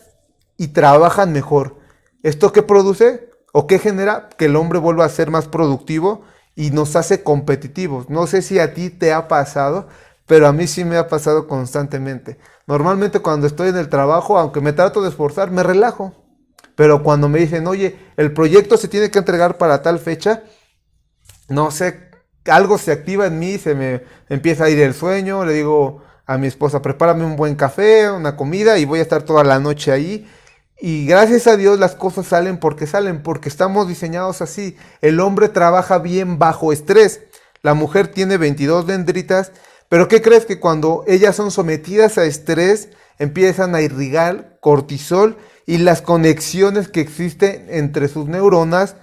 y trabajan mejor. ¿Esto qué produce? ¿O qué genera? Que el hombre vuelva a ser más productivo y nos hace competitivos. No sé si a ti te ha pasado, pero a mí sí me ha pasado constantemente. Normalmente cuando estoy en el trabajo, aunque me trato de esforzar, me relajo. Pero cuando me dicen, oye, el proyecto se tiene que entregar para tal fecha, no sé, algo se activa en mí, se me empieza a ir el sueño, le digo a mi esposa, prepárame un buen café, una comida y voy a estar toda la noche ahí. Y gracias a Dios las cosas salen, porque estamos diseñados así. El hombre trabaja bien bajo estrés. La mujer tiene 22 dendritas. Pero ¿qué crees? Que cuando ellas son sometidas a estrés, empiezan a irrigar cortisol y las conexiones que existen entre sus neuronas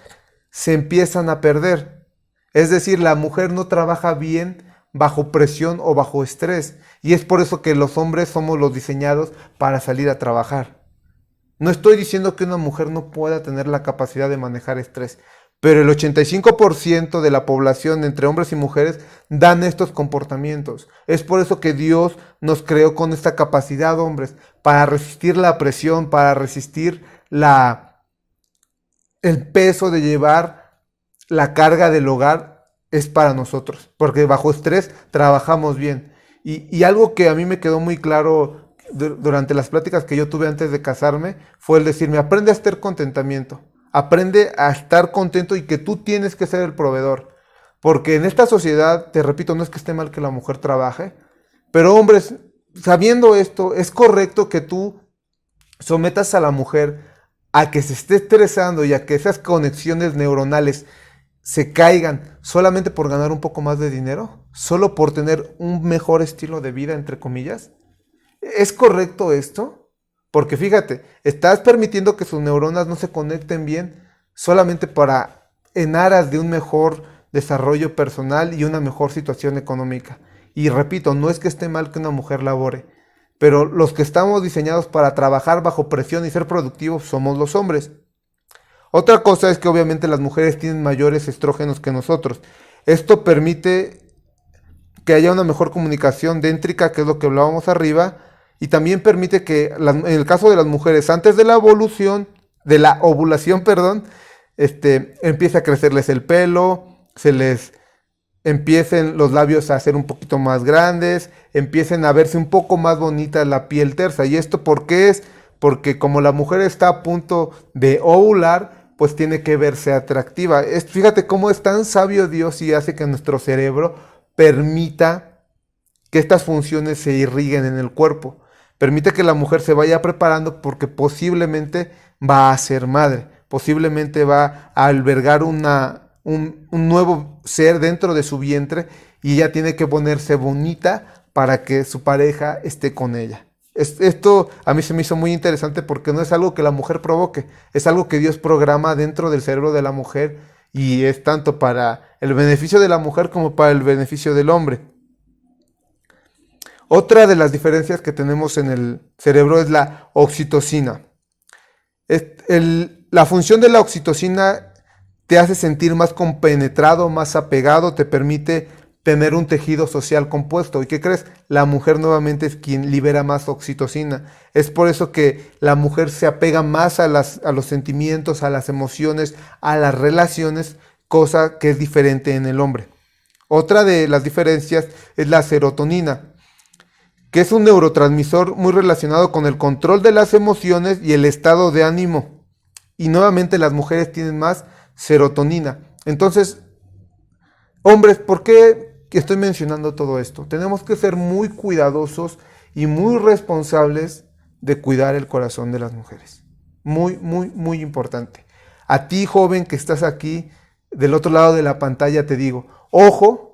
se empiezan a perder. Es decir, la mujer no trabaja bien bajo presión o bajo estrés. Y es por eso que los hombres somos los diseñados para salir a trabajar. No estoy diciendo que una mujer no pueda tener la capacidad de manejar estrés, pero el 85% de la población entre hombres y mujeres dan estos comportamientos. Es por eso que Dios nos creó con esta capacidad, hombres, para resistir la presión, para resistir el peso de llevar la carga del hogar. Es para nosotros, porque bajo estrés trabajamos bien. Y algo que a mí me quedó muy claro durante las pláticas que yo tuve antes de casarme fue el decirme: aprende a estar contentamiento, aprende a estar contento y que tú tienes que ser el proveedor. Porque en esta sociedad, te repito, no es que esté mal que la mujer trabaje, pero hombres, sabiendo esto, es correcto que tú sometas a la mujer a que se esté estresando y a que esas conexiones neuronales se caigan solamente por ganar un poco más de dinero, solo por tener un mejor estilo de vida, entre comillas. ¿Es correcto esto? Porque fíjate, estás permitiendo que sus neuronas no se conecten bien solamente para en aras de un mejor desarrollo personal y una mejor situación económica. Y repito, no es que esté mal que una mujer labore, pero los que estamos diseñados para trabajar bajo presión y ser productivos somos los hombres. Otra cosa es que obviamente las mujeres tienen mayores estrógenos que nosotros. Esto permite que haya una mejor comunicación déntrica, que es lo que hablábamos arriba, y también permite que en el caso de las mujeres, antes de la ovulación, empiece a crecerles el pelo, se les empiecen los labios a ser un poquito más grandes, empiecen a verse un poco más bonita la piel tersa. ¿Y esto por qué es? Porque como la mujer está a punto de ovular, pues tiene que verse atractiva. Fíjate cómo es tan sabio Dios y hace que nuestro cerebro permita que estas funciones se irriguen en el cuerpo. Permite que la mujer se vaya preparando porque posiblemente va a ser madre, posiblemente va a albergar un nuevo ser dentro de su vientre y ella tiene que ponerse bonita para que su pareja esté con ella. Esto a mí se me hizo muy interesante porque no es algo que la mujer provoque, es algo que Dios programa dentro del cerebro de la mujer y es tanto para el beneficio de la mujer como para el beneficio del hombre. Otra de las diferencias que tenemos en el cerebro es la oxitocina. La función de la oxitocina te hace sentir más compenetrado, más apegado, te permite tener un tejido social compuesto. ¿Y qué crees? La mujer nuevamente es quien libera más oxitocina. Es por eso que la mujer se apega más a los sentimientos, a las emociones, a las relaciones, cosa que es diferente en el hombre. Otra de las diferencias es la serotonina, que es un neurotransmisor muy relacionado con el control de las emociones y el estado de ánimo. Y nuevamente las mujeres tienen más serotonina. Entonces, hombres, ¿por qué estoy mencionando todo esto? Tenemos que ser muy cuidadosos y muy responsables de cuidar el corazón de las mujeres. Muy, muy, muy importante. A ti, joven, que estás aquí del otro lado de la pantalla, te digo, ojo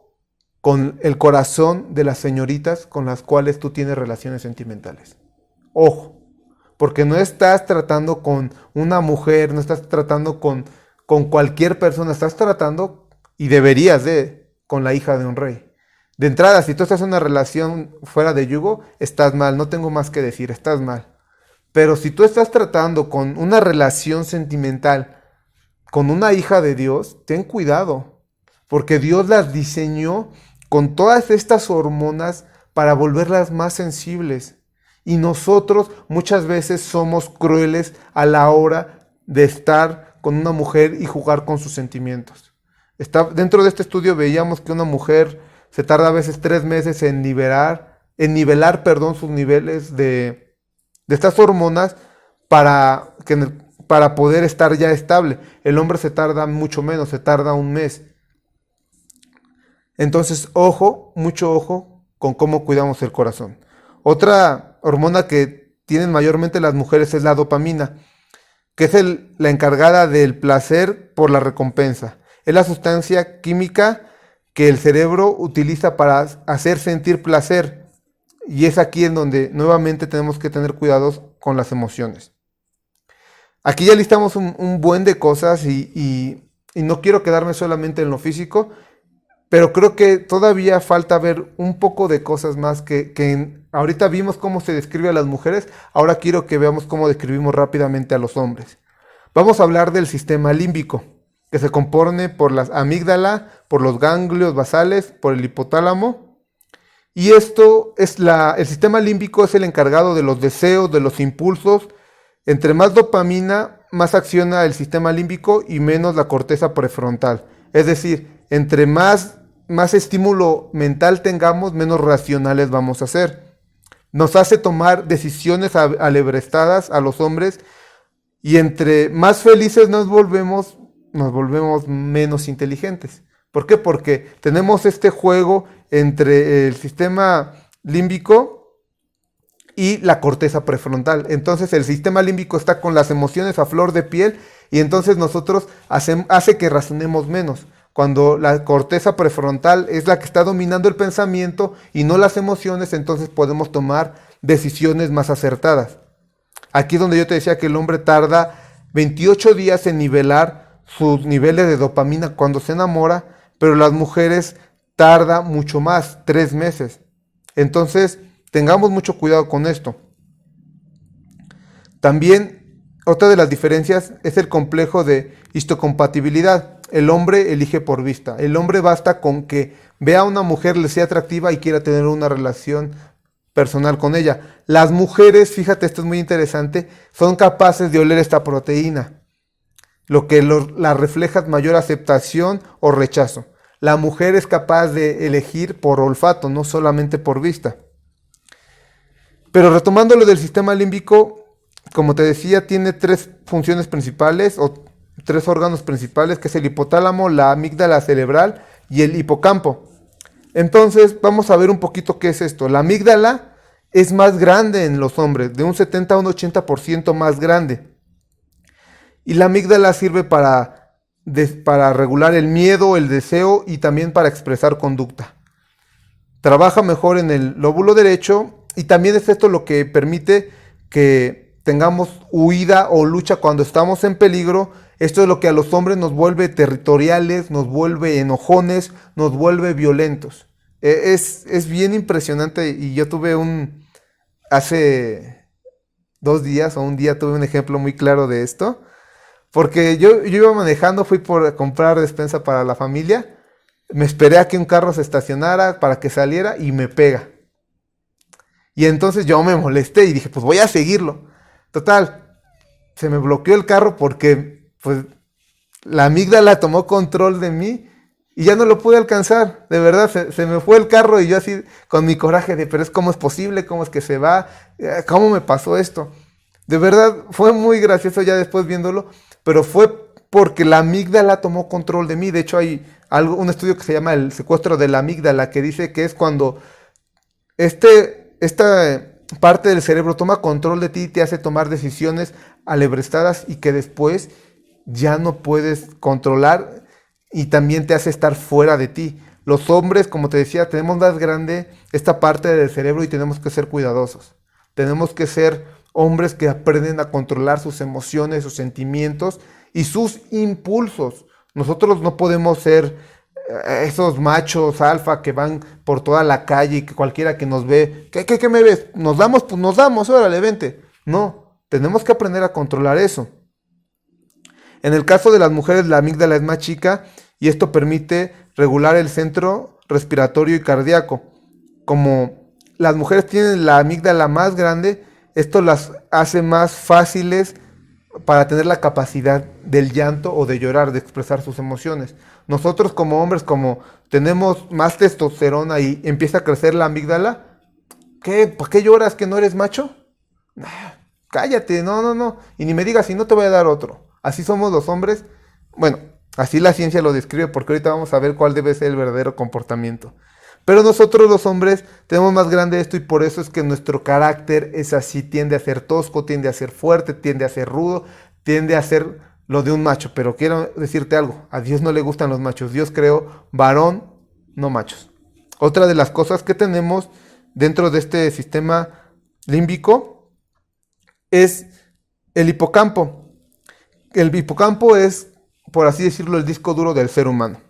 con el corazón de las señoritas con las cuales tú tienes relaciones sentimentales. Ojo, porque no estás tratando con una mujer, no estás tratando con cualquier persona, estás tratando, y deberías con la hija de un rey. De entrada, si tú estás en una relación fuera de yugo, estás mal, no tengo más que decir, estás mal. Pero si tú estás tratando con una relación sentimental con una hija de Dios, ten cuidado, porque Dios las diseñó con todas estas hormonas para volverlas más sensibles. Y nosotros muchas veces somos crueles a la hora de estar con una mujer y jugar con sus sentimientos. Dentro de este estudio veíamos que una mujer se tarda a veces 3 meses en nivelar sus niveles de estas hormonas para poder estar ya estable. El hombre se tarda mucho menos, se tarda 1 mes. Entonces, ojo, mucho ojo con cómo cuidamos el corazón. Otra hormona que tienen mayormente las mujeres es la dopamina, que es la encargada del placer por la recompensa. Es la sustancia química que el cerebro utiliza para hacer sentir placer. Y es aquí en donde nuevamente tenemos que tener cuidados con las emociones. Aquí ya listamos un buen de cosas y no quiero quedarme solamente en lo físico, pero creo que todavía falta ver un poco de cosas más que ahorita vimos cómo se describe a las mujeres, ahora quiero que veamos cómo describimos rápidamente a los hombres. Vamos a hablar del sistema límbico. que se compone por las amígdala, por los ganglios basales, por el hipotálamo. Y esto es el sistema límbico es el encargado de los deseos, de los impulsos. Entre más dopamina, más acciona el sistema límbico y menos la corteza prefrontal. Es decir, entre más estímulo mental tengamos, menos racionales vamos a ser. Nos hace tomar decisiones alebrestadas a los hombres, y entre más felices nos volvemos menos inteligentes. ¿Por qué? Porque tenemos este juego entre el sistema límbico y la corteza prefrontal. Entonces el sistema límbico está con las emociones a flor de piel, y entonces nosotros hace que razonemos menos. Cuando la corteza prefrontal es la que está dominando el pensamiento y no las emociones, entonces podemos tomar decisiones más acertadas. Aquí es donde yo te decía que el hombre tarda 28 días en nivelar sus niveles de dopamina cuando se enamora, pero las mujeres tarda mucho más, 3 meses. Entonces, tengamos mucho cuidado con esto. También, otra de las diferencias es el complejo de histocompatibilidad. El hombre elige por vista. El hombre basta con que vea a una mujer, le sea atractiva y quiera tener una relación personal con ella. Las mujeres, fíjate, esto es muy interesante, son capaces de oler esta proteína, lo que la refleja mayor aceptación o rechazo. La mujer es capaz de elegir por olfato, no solamente por vista. Pero retomando lo del sistema límbico, como te decía, tiene 3 funciones principales o 3 órganos principales, que es el hipotálamo, la amígdala cerebral y el hipocampo. Entonces, vamos a ver un poquito qué es esto. La amígdala es más grande en los hombres, de un 70 a un 80% más grande. Y la amígdala sirve para regular el miedo, el deseo y también para expresar conducta. Trabaja mejor en el lóbulo derecho, y también es esto lo que permite que tengamos huida o lucha cuando estamos en peligro. Esto es lo que a los hombres nos vuelve territoriales, nos vuelve enojones, nos vuelve violentos. Es bien impresionante, y yo tuve hace 2 días o un día tuve un ejemplo muy claro de esto, porque yo iba manejando, fui por comprar despensa para la familia, me esperé a que un carro se estacionara para que saliera y me pega. Y entonces yo me molesté y dije, pues voy a seguirlo. Total, se me bloqueó el carro porque pues la amígdala tomó control de mí y ya no lo pude alcanzar. De verdad, se me fue el carro y yo así con mi coraje de, pero ¿cómo es posible? ¿Cómo es que se va? ¿Cómo me pasó esto? De verdad, fue muy gracioso ya después viéndolo, pero fue porque la amígdala tomó control de mí. De hecho, hay un estudio que se llama el secuestro de la amígdala, que dice que es cuando esta parte del cerebro toma control de ti y te hace tomar decisiones alebrestadas y que después ya no puedes controlar, y también te hace estar fuera de ti. Los hombres, como te decía, tenemos más grande esta parte del cerebro y tenemos que ser cuidadosos. Tenemos que ser hombres que aprenden a controlar sus emociones, sus sentimientos y sus impulsos. Nosotros no podemos ser esos machos alfa que van por toda la calle y que cualquiera que nos ve, ¿qué me ves? ¿Nos damos? Pues nos damos, órale, vente. No, tenemos que aprender a controlar eso. En el caso de las mujeres, la amígdala es más chica y esto permite regular el centro respiratorio y cardíaco. Como las mujeres tienen la amígdala más grande, esto las hace más fáciles para tener la capacidad del llanto o de llorar, de expresar sus emociones. Nosotros como hombres, como tenemos más testosterona y empieza a crecer la amígdala, ¿qué? ¿Por qué lloras, que no eres macho? Cállate, no. Y ni me digas, si no te voy a dar otro. Así somos los hombres. Bueno, así la ciencia lo describe, porque ahorita vamos a ver cuál debe ser el verdadero comportamiento. Pero nosotros los hombres tenemos más grande esto, y por eso es que nuestro carácter es así, tiende a ser tosco, tiende a ser fuerte, tiende a ser rudo, tiende a ser lo de un macho. Pero quiero decirte algo, a Dios no le gustan los machos. Dios creó varón, no machos. Otra de las cosas que tenemos dentro de este sistema límbico es el hipocampo. El hipocampo es, por así decirlo, el disco duro del ser humano.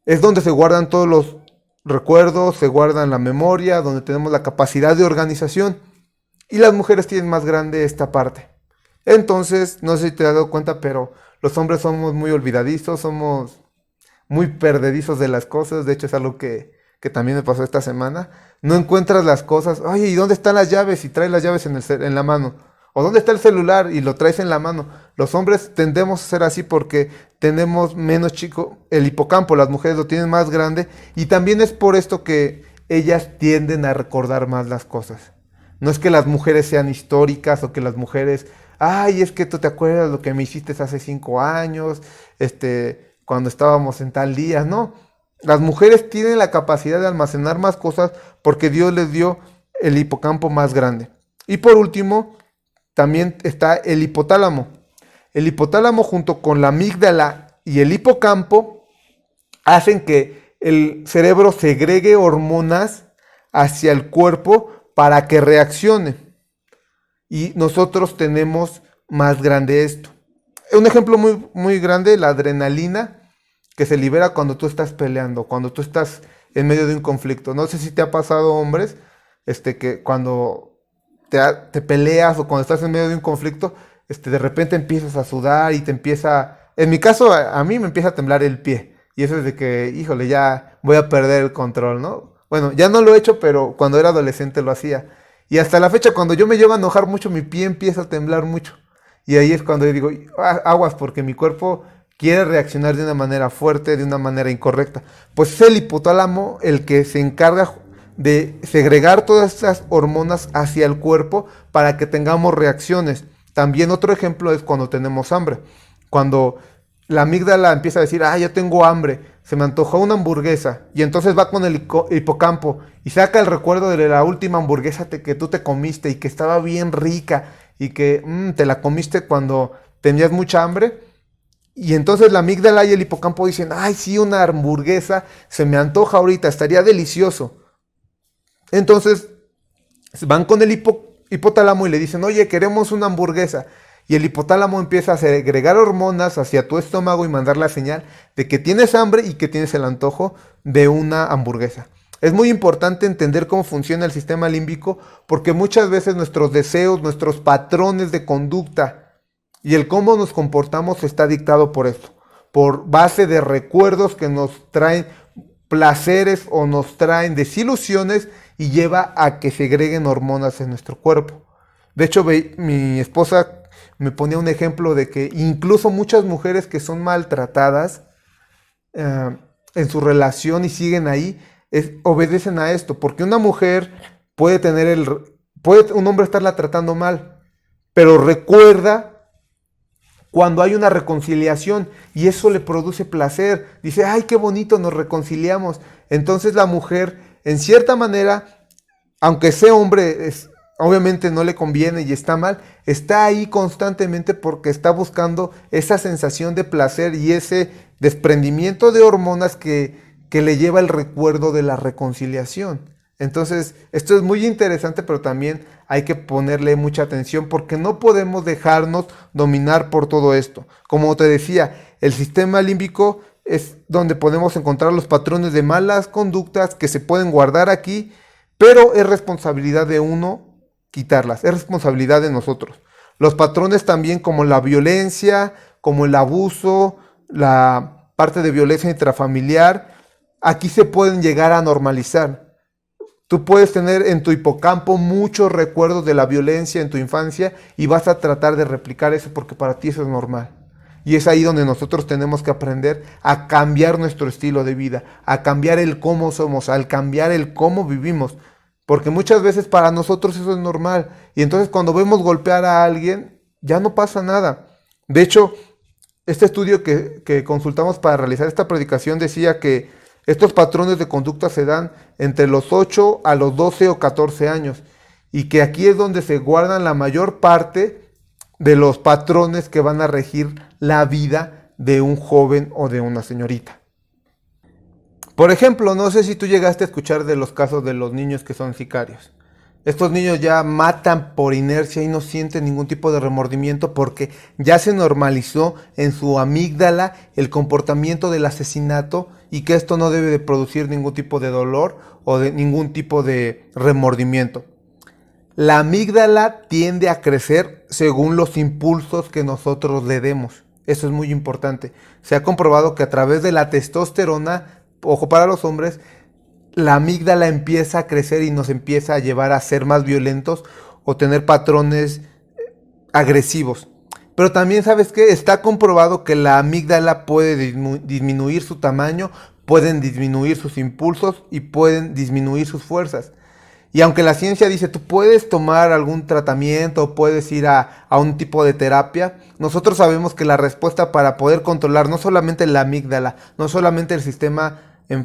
Es donde se guardan todos los recuerdos, se guardan la memoria, donde tenemos la capacidad de organización. Y las mujeres tienen más grande esta parte. Entonces, no sé si te has dado cuenta, pero Los hombres somos muy olvidadizos, somos muy perdedizos de las cosas. De hecho, es algo que también me pasó esta semana. No encuentras las cosas. Oye, ¿y dónde están las llaves? Y traes las llaves en la mano. ¿O dónde está el celular? Y lo traes en la mano. Los hombres tendemos a ser así porque tenemos menos chico el hipocampo. Las mujeres lo tienen más grande. Y también es por esto que ellas tienden a recordar más las cosas. No es que las mujeres sean históricas o que las mujeres, ay, es que tú te acuerdas de lo que me hiciste hace 5 años, cuando estábamos en tal día. No, las mujeres tienen la capacidad de almacenar más cosas porque Dios les dio el hipocampo más grande. Y por último, también está el hipotálamo. El hipotálamo junto con la amígdala y el hipocampo hacen que el cerebro segregue hormonas hacia el cuerpo para que reaccione. Y nosotros tenemos más grande esto. Un ejemplo muy, muy grande, la adrenalina que se libera cuando tú estás peleando, cuando tú estás en medio de un conflicto. No sé si te ha pasado, hombres, que cuando te peleas o cuando estás en medio de un conflicto, de repente empiezas a sudar y te empieza, en mi caso, a mí me empieza a temblar el pie. Y eso es de que, híjole, ya voy a perder el control, ¿no? Bueno, ya no lo he hecho, pero cuando era adolescente lo hacía. Y hasta la fecha, cuando yo me llevo a enojar mucho, mi pie empieza a temblar mucho. Y ahí es cuando yo digo, aguas, porque mi cuerpo quiere reaccionar de una manera fuerte, de una manera incorrecta. Pues es el hipotálamo el que se encarga de segregar todas esas hormonas hacia el cuerpo para que tengamos reacciones. También otro ejemplo es cuando tenemos hambre. Cuando la amígdala empieza a decir, ya tengo hambre, se me antojó una hamburguesa, y entonces va con el hipocampo y saca el recuerdo de la última hamburguesa que tú te comiste y que estaba bien rica y que te la comiste cuando tenías mucha hambre. Y entonces la amígdala y el hipocampo dicen, ay, sí, una hamburguesa, se me antoja ahorita, estaría delicioso. Entonces van con el hipotálamo y le dicen, oye, queremos una hamburguesa. Y el hipotálamo empieza a segregar hormonas hacia tu estómago y mandar la señal de que tienes hambre y que tienes el antojo de una hamburguesa. Es muy importante entender cómo funciona el sistema límbico porque muchas veces nuestros deseos, nuestros patrones de conducta y el cómo nos comportamos está dictado por esto, por base de recuerdos que nos traen placeres o nos traen desilusiones y lleva a que segreguen hormonas en nuestro cuerpo. De hecho, mi esposa me ponía un ejemplo de que incluso muchas mujeres que son maltratadas en su relación y siguen ahí, obedecen a esto, porque una mujer puede un hombre estarla tratando mal, pero recuerda cuando hay una reconciliación y eso le produce placer, dice, ay, qué bonito, nos reconciliamos. Entonces la mujer, en cierta manera, aunque ese hombre obviamente no le conviene y está mal, está ahí constantemente porque está buscando esa sensación de placer y ese desprendimiento de hormonas que le lleva el recuerdo de la reconciliación. Entonces, esto es muy interesante, pero también hay que ponerle mucha atención porque no podemos dejarnos dominar por todo esto. Como te decía, el sistema límbico es donde podemos encontrar los patrones de malas conductas que se pueden guardar aquí, pero es responsabilidad de uno quitarlas, es responsabilidad de nosotros. Los patrones también como la violencia, como el abuso, la parte de violencia intrafamiliar, aquí se pueden llegar a normalizar. Tú puedes tener en tu hipocampo muchos recuerdos de la violencia en tu infancia y vas a tratar de replicar eso porque para ti eso es normal. Y es ahí donde nosotros tenemos que aprender a cambiar nuestro estilo de vida, a cambiar el cómo somos, al cambiar el cómo vivimos. Porque muchas veces para nosotros eso es normal. Y entonces cuando vemos golpear a alguien, ya no pasa nada. De hecho, este estudio que consultamos para realizar esta predicación decía que estos patrones de conducta se dan entre los 8 a los 12 o 14 años. Y que aquí es donde se guardan la mayor parte de los patrones que van a regir la vida de un joven o de una señorita. Por ejemplo, no sé si tú llegaste a escuchar de los casos de los niños que son sicarios. Estos niños ya matan por inercia y no sienten ningún tipo de remordimiento porque ya se normalizó en su amígdala el comportamiento del asesinato y que esto no debe de producir ningún tipo de dolor o de ningún tipo de remordimiento. La amígdala tiende a crecer según los impulsos que nosotros le demos. Eso es muy importante. Se ha comprobado que a través de la testosterona, ojo para los hombres, la amígdala empieza a crecer y nos empieza a llevar a ser más violentos o tener patrones agresivos. Pero también, ¿sabes qué? Está comprobado que la amígdala puede disminuir su tamaño, pueden disminuir sus impulsos y pueden disminuir sus fuerzas. Y aunque la ciencia dice, tú puedes tomar algún tratamiento, puedes ir a un tipo de terapia, nosotros sabemos que la respuesta para poder controlar no solamente la amígdala, no solamente el sistema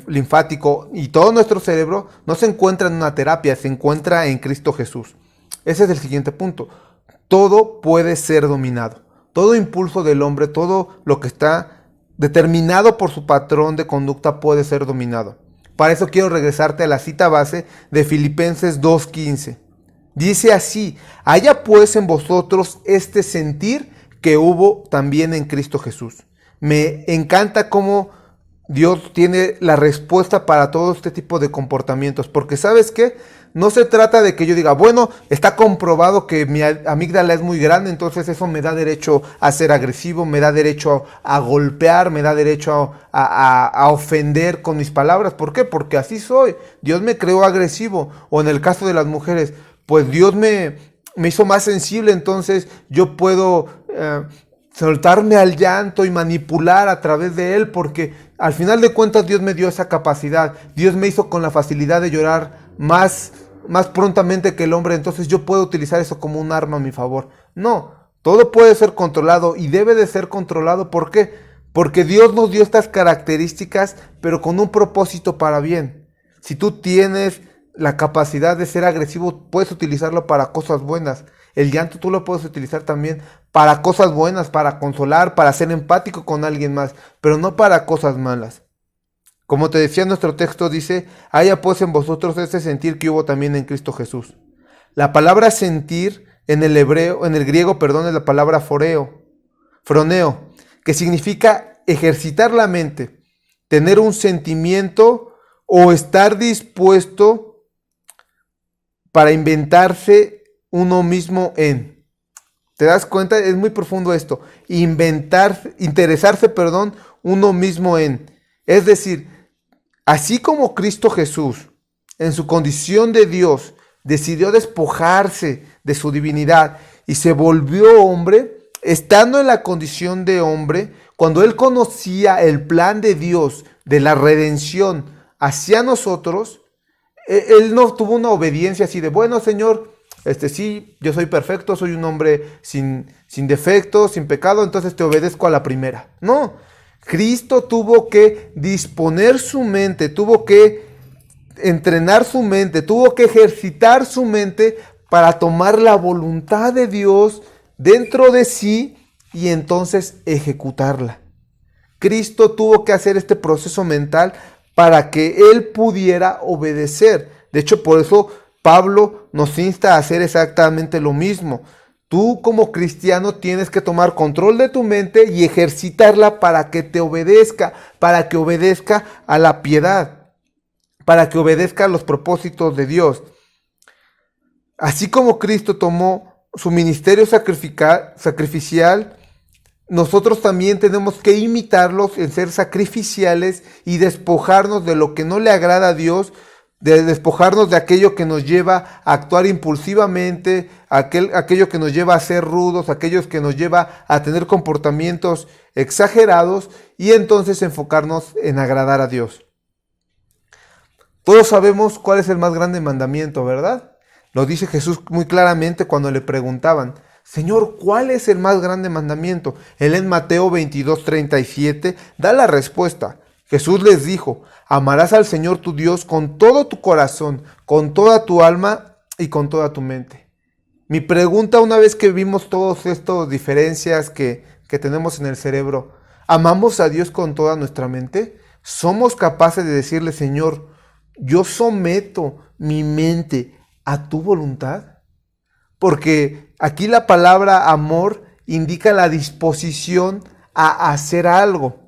linfático y todo nuestro cerebro, no se encuentra en una terapia, se encuentra en Cristo Jesús. Ese es el siguiente punto. Todo puede ser dominado. Todo impulso del hombre, todo lo que está determinado por su patrón de conducta puede ser dominado. Para eso quiero regresarte a la cita base de Filipenses 2:15. Dice así: haya pues en vosotros este sentir que hubo también en Cristo Jesús. Me encanta cómo Dios tiene la respuesta para todo este tipo de comportamientos, porque ¿sabes qué? No se trata de que yo diga, bueno, está comprobado que mi amígdala es muy grande, entonces eso me da derecho a ser agresivo, me da derecho a golpear, me da derecho a ofender con mis palabras. ¿Por qué? Porque así soy. Dios me creó agresivo. O en el caso de las mujeres, pues Dios me hizo más sensible, entonces yo puedo soltarme al llanto y manipular a través de él, porque al final de cuentas Dios me dio esa capacidad. Dios me hizo con la facilidad de llorar más prontamente que el hombre, entonces yo puedo utilizar eso como un arma a mi favor. No, todo puede ser controlado y debe de ser controlado. ¿Por qué? Porque Dios nos dio estas características, pero con un propósito para bien. Si tú tienes la capacidad de ser agresivo, puedes utilizarlo para cosas buenas. El llanto tú lo puedes utilizar también para cosas buenas, para consolar, para ser empático con alguien más, pero no para cosas malas. Como te decía, nuestro texto dice, haya pues en vosotros ese sentir que hubo también en Cristo Jesús. La palabra sentir en el griego, es la palabra froneo, que significa ejercitar la mente, tener un sentimiento o estar dispuesto para inventarse uno mismo en. ¿Te das cuenta? Es muy profundo esto. Interesarse, uno mismo en. Es decir, así como Cristo Jesús, en su condición de Dios, decidió despojarse de su divinidad y se volvió hombre, estando en la condición de hombre, cuando él conocía el plan de Dios de la redención hacia nosotros, él no tuvo una obediencia así de, bueno, Señor, sí, yo soy perfecto, soy un hombre sin defectos, sin pecado, entonces te obedezco a la primera. No, Cristo tuvo que disponer su mente, tuvo que entrenar su mente, tuvo que ejercitar su mente para tomar la voluntad de Dios dentro de sí y entonces ejecutarla. Cristo tuvo que hacer este proceso mental para que él pudiera obedecer. De hecho, por eso Pablo nos insta a hacer exactamente lo mismo. Tú como cristiano tienes que tomar control de tu mente y ejercitarla para que te obedezca, para que obedezca a la piedad, para que obedezca a los propósitos de Dios. Así como Cristo tomó su ministerio sacrificial, nosotros también tenemos que imitarlos en ser sacrificiales y despojarnos de lo que no le agrada a Dios, de despojarnos de aquello que nos lleva a actuar impulsivamente, aquello que nos lleva a ser rudos, aquello que nos lleva a tener comportamientos exagerados y entonces enfocarnos en agradar a Dios. Todos sabemos cuál es el más grande mandamiento, ¿verdad? Lo dice Jesús muy claramente cuando le preguntaban, Señor, ¿cuál es el más grande mandamiento? Él en Mateo 22:37 da la respuesta. Jesús les dijo, amarás al Señor tu Dios con todo tu corazón, con toda tu alma y con toda tu mente. Mi pregunta, una vez que vimos todas estas diferencias que tenemos en el cerebro, ¿amamos a Dios con toda nuestra mente? ¿Somos capaces de decirle, Señor, yo someto mi mente a tu voluntad? Porque aquí la palabra amor indica la disposición a hacer algo.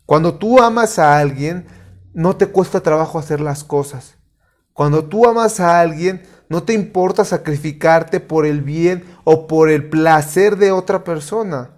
Cuando tú amas a alguien, no te cuesta trabajo hacer las cosas. Cuando tú amas a alguien, no te importa sacrificarte por el bien o por el placer de otra persona.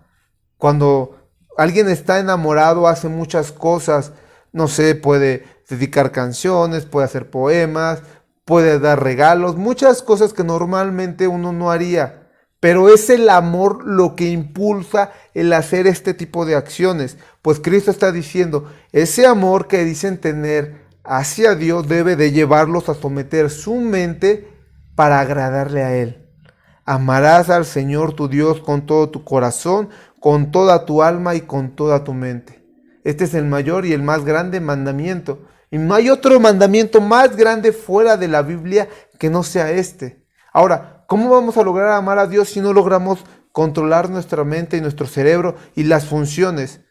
Cuando Alguien está enamorado, hace muchas cosas, no sé, puede dedicar canciones, puede hacer poemas, puede dar regalos, muchas cosas que normalmente uno no haría. Pero es el amor lo que impulsa el hacer este tipo de acciones. Pues Cristo está diciendo, ese amor que dicen tener hacia Dios debe de llevarlos a someter su mente para agradarle a Él. Amarás al Señor tu Dios con todo tu corazón, con toda tu alma y con toda tu mente. Este es el mayor y el más grande mandamiento. Y no hay otro mandamiento más grande fuera de la Biblia que no sea este. Ahora, ¿cómo vamos a lograr amar a Dios si no logramos controlar nuestra mente y nuestro cerebro y las funciones?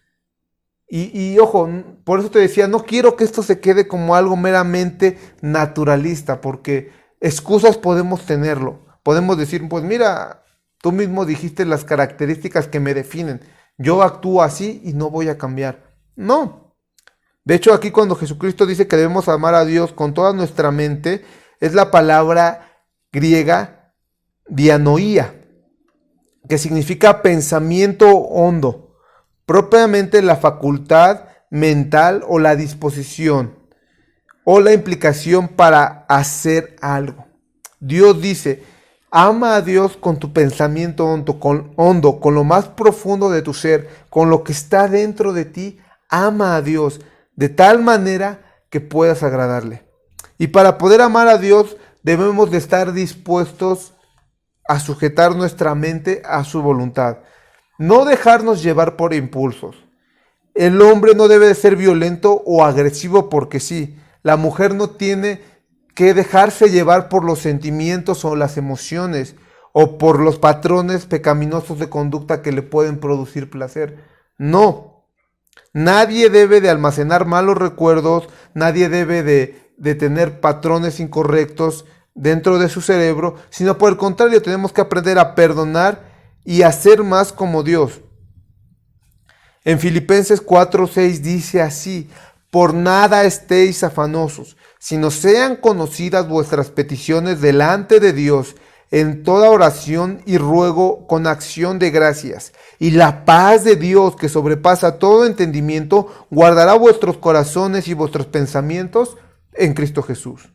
Y ojo, por eso te decía, no quiero que esto se quede como algo meramente naturalista, porque excusas podemos tenerlo. Podemos decir, pues mira, tú mismo dijiste las características que me definen. Yo actúo así y no voy a cambiar. No. De hecho, aquí cuando Jesucristo dice que debemos amar a Dios con toda nuestra mente, es la palabra griega dianoía, que significa pensamiento hondo. Propiamente la facultad mental o la disposición o la implicación para hacer algo. Dios dice, ama a Dios con tu pensamiento hondo, con lo más profundo de tu ser, con lo que está dentro de ti. Ama a Dios de tal manera que puedas agradarle. Y para poder amar a Dios debemos de estar dispuestos a sujetar nuestra mente a su voluntad. No dejarnos llevar por impulsos. El hombre no debe de ser violento o agresivo porque sí. La mujer no tiene que dejarse llevar por los sentimientos o las emociones o por los patrones pecaminosos de conducta que le pueden producir placer. No. Nadie debe de almacenar malos recuerdos, nadie debe de tener patrones incorrectos dentro de su cerebro, sino por el contrario, tenemos que aprender a perdonar y a ser más como Dios. En Filipenses 4:6 dice así, por nada estéis afanosos, sino sean conocidas vuestras peticiones delante de Dios en toda oración y ruego con acción de gracias. Y la paz de Dios, que sobrepasa todo entendimiento, guardará vuestros corazones y vuestros pensamientos en Cristo Jesús.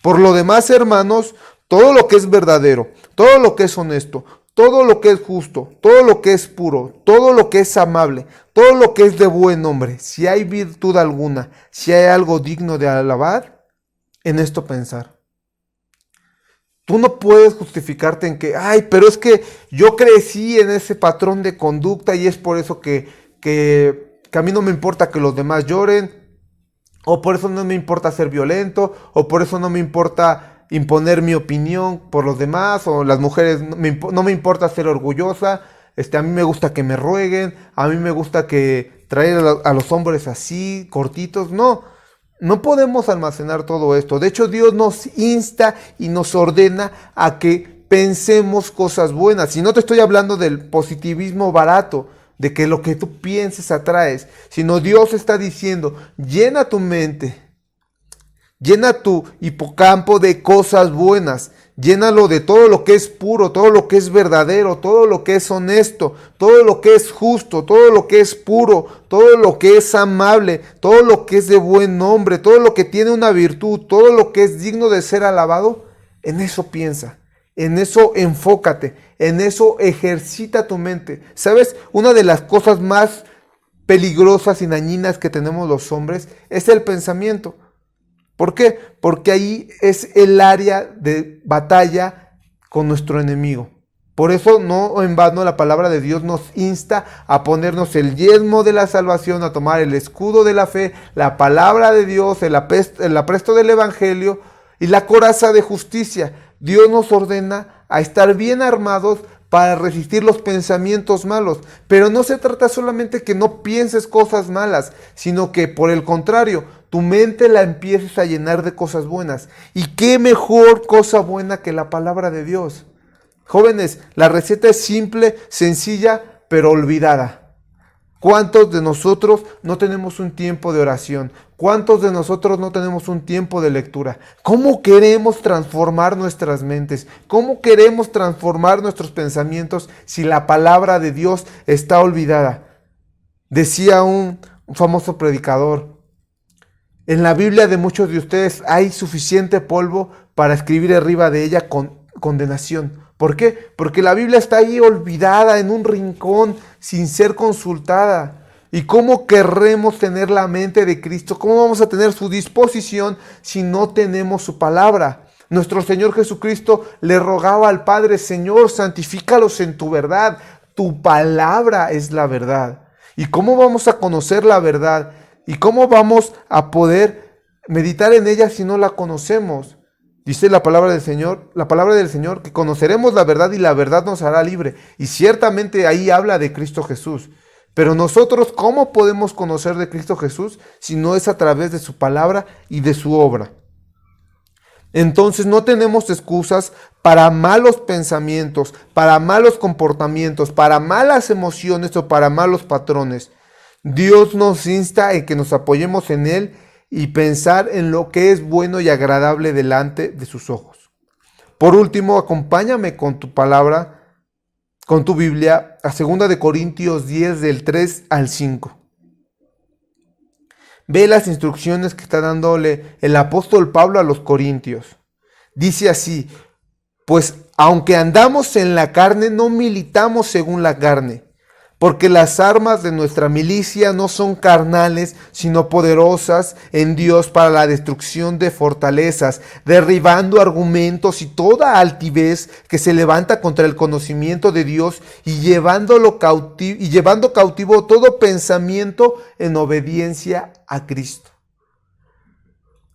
Por lo demás, hermanos, todo lo que es verdadero, todo lo que es honesto, todo lo que es justo, todo lo que es puro, todo lo que es amable, todo lo que es de buen nombre, si hay virtud alguna, si hay algo digno de alabar, en esto pensar. Tú no puedes justificarte en que, ay, pero es que yo crecí en ese patrón de conducta y es por eso que a mí no me importa que los demás lloren, o por eso no me importa ser violento, o por eso no me importa imponer mi opinión por los demás, o las mujeres, no me importa ser orgullosa, a mí me gusta que me rueguen, a mí me gusta que traer a los hombres así, cortitos. No podemos almacenar todo esto. De hecho, Dios nos insta y nos ordena a que pensemos cosas buenas. Y no te estoy hablando del positivismo barato, de que lo que tú pienses atraes, sino Dios está diciendo, llena tu mente, llena tu hipocampo de cosas buenas, llénalo de todo lo que es puro, todo lo que es verdadero, todo lo que es honesto, todo lo que es justo, todo lo que es puro, todo lo que es amable, todo lo que es de buen nombre, todo lo que tiene una virtud, todo lo que es digno de ser alabado. En eso piensa, en eso enfócate, en eso ejercita tu mente. ¿Sabes? Una de las cosas más peligrosas y dañinas que tenemos los hombres es el pensamiento. ¿Por qué? Porque ahí es el área de batalla con nuestro enemigo. Por eso no en vano la palabra de Dios nos insta a ponernos el yelmo de la salvación, a tomar el escudo de la fe, la palabra de Dios, el apresto del evangelio y la coraza de justicia. Dios nos ordena a estar bien armados para resistir los pensamientos malos. Pero no se trata solamente que no pienses cosas malas, sino que por el contrario, tu mente la empieces a llenar de cosas buenas. ¿Y qué mejor cosa buena que la palabra de Dios? Jóvenes, la receta es simple, sencilla, pero olvidada. ¿Cuántos de nosotros no tenemos un tiempo de oración? ¿Cuántos de nosotros no tenemos un tiempo de lectura? ¿Cómo queremos transformar nuestras mentes? ¿Cómo queremos transformar nuestros pensamientos si la palabra de Dios está olvidada? Decía un famoso predicador: en la Biblia de muchos de ustedes hay suficiente polvo para escribir arriba de ella con condenación. ¿Por qué? Porque la Biblia está ahí olvidada en un rincón sin ser consultada. ¿Y cómo querremos tener la mente de Cristo? ¿Cómo vamos a tener su disposición si no tenemos su palabra? Nuestro Señor Jesucristo le rogaba al Padre: Señor, santifícalos en tu verdad. Tu palabra es la verdad. ¿Y cómo vamos a conocer la verdad? ¿Y cómo vamos a poder meditar en ella si no la conocemos? Dice la palabra del Señor, que conoceremos la verdad y la verdad nos hará libre. Y ciertamente ahí habla de Cristo Jesús. Pero nosotros, ¿cómo podemos conocer de Cristo Jesús si no es a través de su palabra y de su obra? Entonces no tenemos excusas para malos pensamientos, para malos comportamientos, para malas emociones o para malos patrones. Dios nos insta en que nos apoyemos en Él y pensar en lo que es bueno y agradable delante de sus ojos. Por último, acompáñame con tu palabra, con tu Biblia, a 2 de Corintios 10 del 3 al 5. Ve las instrucciones que está dándole el apóstol Pablo a los corintios. Dice así: pues aunque andamos en la carne, no militamos según la carne, porque las armas de nuestra milicia no son carnales, sino poderosas en Dios para la destrucción de fortalezas, derribando argumentos y toda altivez que se levanta contra el conocimiento de Dios y llevando cautivo todo pensamiento en obediencia a Cristo.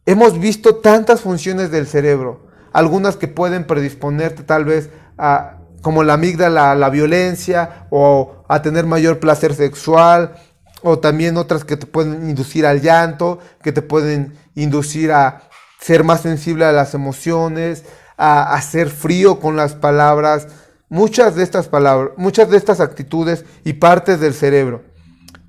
Hemos visto tantas funciones del cerebro, algunas que pueden predisponerte tal vez a, como la amígdala, a la violencia o a tener mayor placer sexual, o también otras que te pueden inducir al llanto, que te pueden inducir a ser más sensible a las emociones, a ser frío con las palabras, muchas de estas actitudes y partes del cerebro.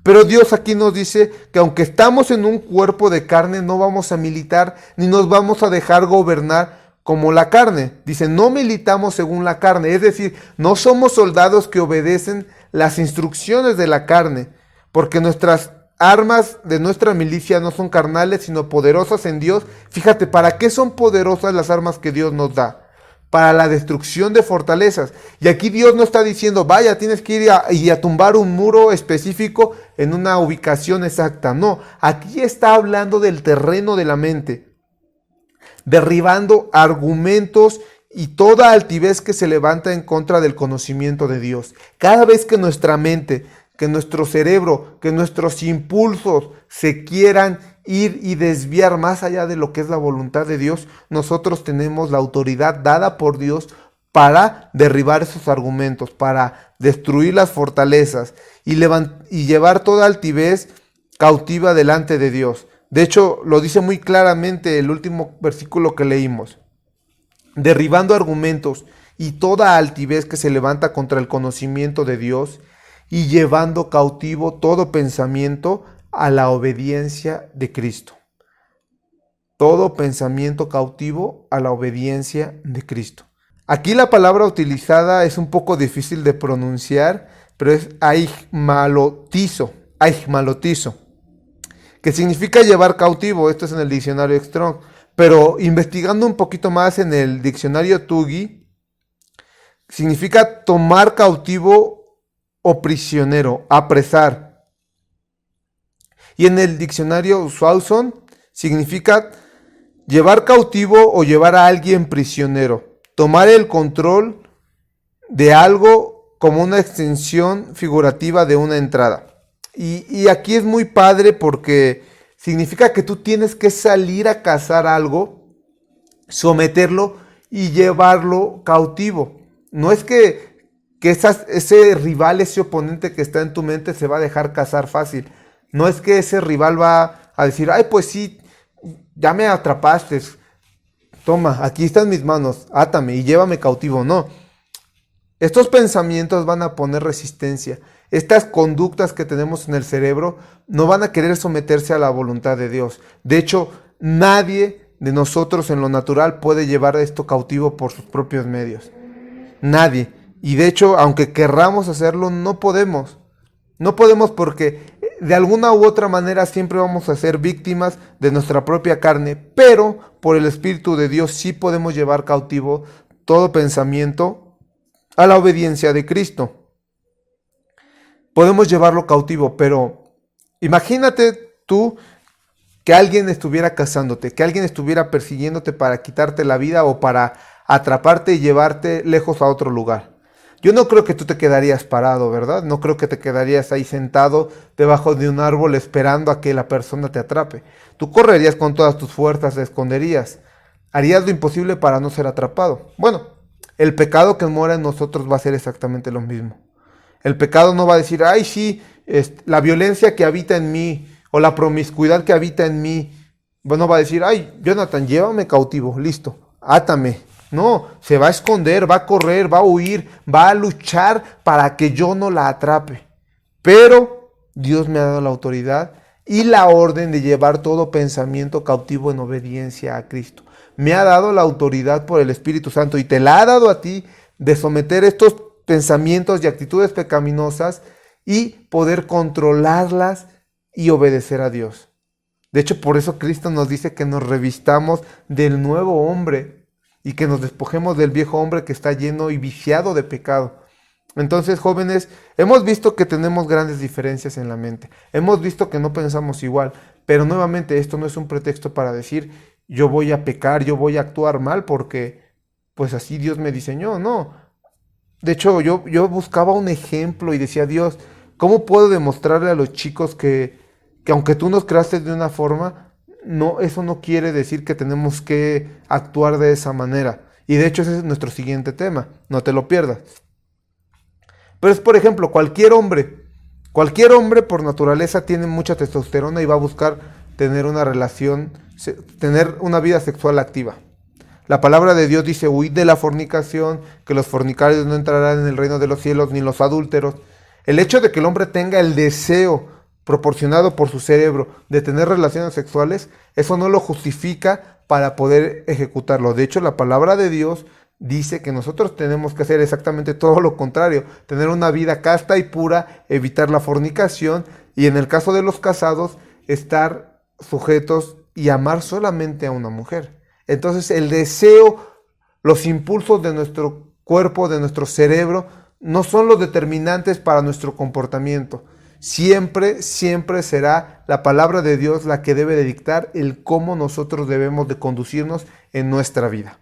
Pero Dios aquí nos dice que aunque estamos en un cuerpo de carne, no vamos a militar ni nos vamos a dejar gobernar como la carne. Dice, no militamos según la carne, es decir, no somos soldados que obedecen las instrucciones de la carne, porque nuestras armas de nuestra milicia no son carnales, sino poderosas en Dios. Fíjate, ¿para qué son poderosas las armas que Dios nos da? Para la destrucción de fortalezas. Y aquí Dios no está diciendo, vaya, tienes que ir a tumbar un muro específico en una ubicación exacta. No, aquí está hablando del terreno de la mente, derribando argumentos y toda altivez que se levanta en contra del conocimiento de Dios. Cada vez que nuestra mente, que nuestro cerebro, que nuestros impulsos se quieran ir y desviar más allá de lo que es la voluntad de Dios, nosotros tenemos la autoridad dada por Dios para derribar esos argumentos, para destruir las fortalezas y llevar toda altivez cautiva delante de Dios. De hecho, lo dice muy claramente el último versículo que leímos. Derribando argumentos y toda altivez que se levanta contra el conocimiento de Dios y llevando cautivo todo pensamiento a la obediencia de Cristo. Todo pensamiento cautivo a la obediencia de Cristo. Aquí la palabra utilizada es un poco difícil de pronunciar, pero es aigmalotizo, que significa llevar cautivo. Esto es en el diccionario Strong, pero investigando un poquito más en el diccionario Tuggy, significa tomar cautivo o prisionero, apresar. Y en el diccionario Swawson significa llevar cautivo o llevar a alguien prisionero, tomar el control de algo como una extensión figurativa de una entrada. Y aquí es muy padre porque significa que tú tienes que salir a cazar algo, someterlo y llevarlo cautivo. No es que ese rival, ese oponente que está en tu mente se va a dejar cazar fácil. No es que ese rival va a decir, ay, pues sí, ya me atrapaste, toma, aquí están mis manos, átame y llévame cautivo. No, estos pensamientos van a poner resistencia. Estas conductas que tenemos en el cerebro no van a querer someterse a la voluntad de Dios. De hecho, nadie de nosotros en lo natural puede llevar esto cautivo por sus propios medios. Nadie. Y de hecho, aunque querramos hacerlo, no podemos. No podemos porque de alguna u otra manera siempre vamos a ser víctimas de nuestra propia carne, pero por el Espíritu de Dios sí podemos llevar cautivo todo pensamiento a la obediencia de Cristo. Podemos llevarlo cautivo, pero imagínate tú que alguien estuviera cazándote, que alguien estuviera persiguiéndote para quitarte la vida o para atraparte y llevarte lejos a otro lugar. Yo no creo que tú te quedarías parado, ¿verdad? No creo que te quedarías ahí sentado debajo de un árbol esperando a que la persona te atrape. Tú correrías con todas tus fuerzas, te esconderías. Harías lo imposible para no ser atrapado. Bueno, el pecado que mora en nosotros va a ser exactamente lo mismo. El pecado no va a decir, ay sí, la violencia que habita en mí o la promiscuidad que habita en mí. Bueno, va a decir, ay, Jonathan, llévame cautivo, listo, átame. No, se va a esconder, va a correr, va a huir, va a luchar para que yo no la atrape. Pero Dios me ha dado la autoridad y la orden de llevar todo pensamiento cautivo en obediencia a Cristo. Me ha dado la autoridad por el Espíritu Santo y te la ha dado a ti de someter estos pensamientos y actitudes pecaminosas y poder controlarlas y obedecer a Dios. De hecho, por eso Cristo nos dice que nos revistamos del nuevo hombre y que nos despojemos del viejo hombre que está lleno y viciado de pecado. Entonces, jóvenes, hemos visto que tenemos grandes diferencias en la mente. Hemos visto que no pensamos igual, pero nuevamente esto no es un pretexto para decir yo voy a pecar, yo voy a actuar mal porque pues así Dios me diseñó. No. De hecho, yo buscaba un ejemplo y decía, Dios, ¿cómo puedo demostrarle a los chicos que aunque tú nos creaste de una forma, no, eso no quiere decir que tenemos que actuar de esa manera? Y de hecho ese es nuestro siguiente tema, no te lo pierdas. Pero es, por ejemplo, cualquier hombre por naturaleza tiene mucha testosterona y va a buscar tener una relación, tener una vida sexual activa. La palabra de Dios dice, huid de la fornicación, que los fornicarios no entrarán en el reino de los cielos, ni los adúlteros. El hecho de que el hombre tenga el deseo proporcionado por su cerebro de tener relaciones sexuales, eso no lo justifica para poder ejecutarlo. De hecho, la palabra de Dios dice que nosotros tenemos que hacer exactamente todo lo contrario, tener una vida casta y pura, evitar la fornicación y en el caso de los casados, estar sujetos y amar solamente a una mujer. Entonces el deseo, los impulsos de nuestro cuerpo, de nuestro cerebro, no son los determinantes para nuestro comportamiento. Siempre será la palabra de Dios la que debe de dictar el cómo nosotros debemos de conducirnos en nuestra vida.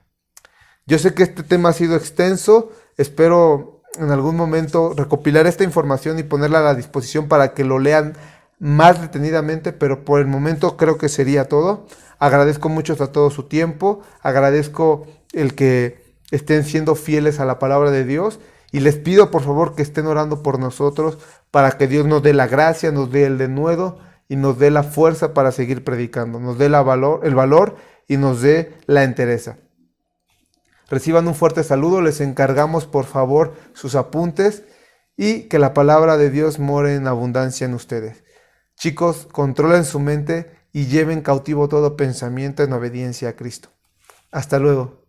Yo sé que este tema ha sido extenso, espero en algún momento recopilar esta información y ponerla a la disposición para que lo lean más detenidamente, pero por el momento creo que sería todo. Agradezco mucho a todo su tiempo, agradezco el que estén siendo fieles a la palabra de Dios y les pido por favor que estén orando por nosotros para que Dios nos dé la gracia, nos dé el denuedo y nos dé la fuerza para seguir predicando, nos dé el valor y nos dé la entereza. Reciban un fuerte saludo, les encargamos por favor sus apuntes y que la palabra de Dios more en abundancia en ustedes. Chicos, controlen su mente y lleven cautivo todo pensamiento en obediencia a Cristo. Hasta luego.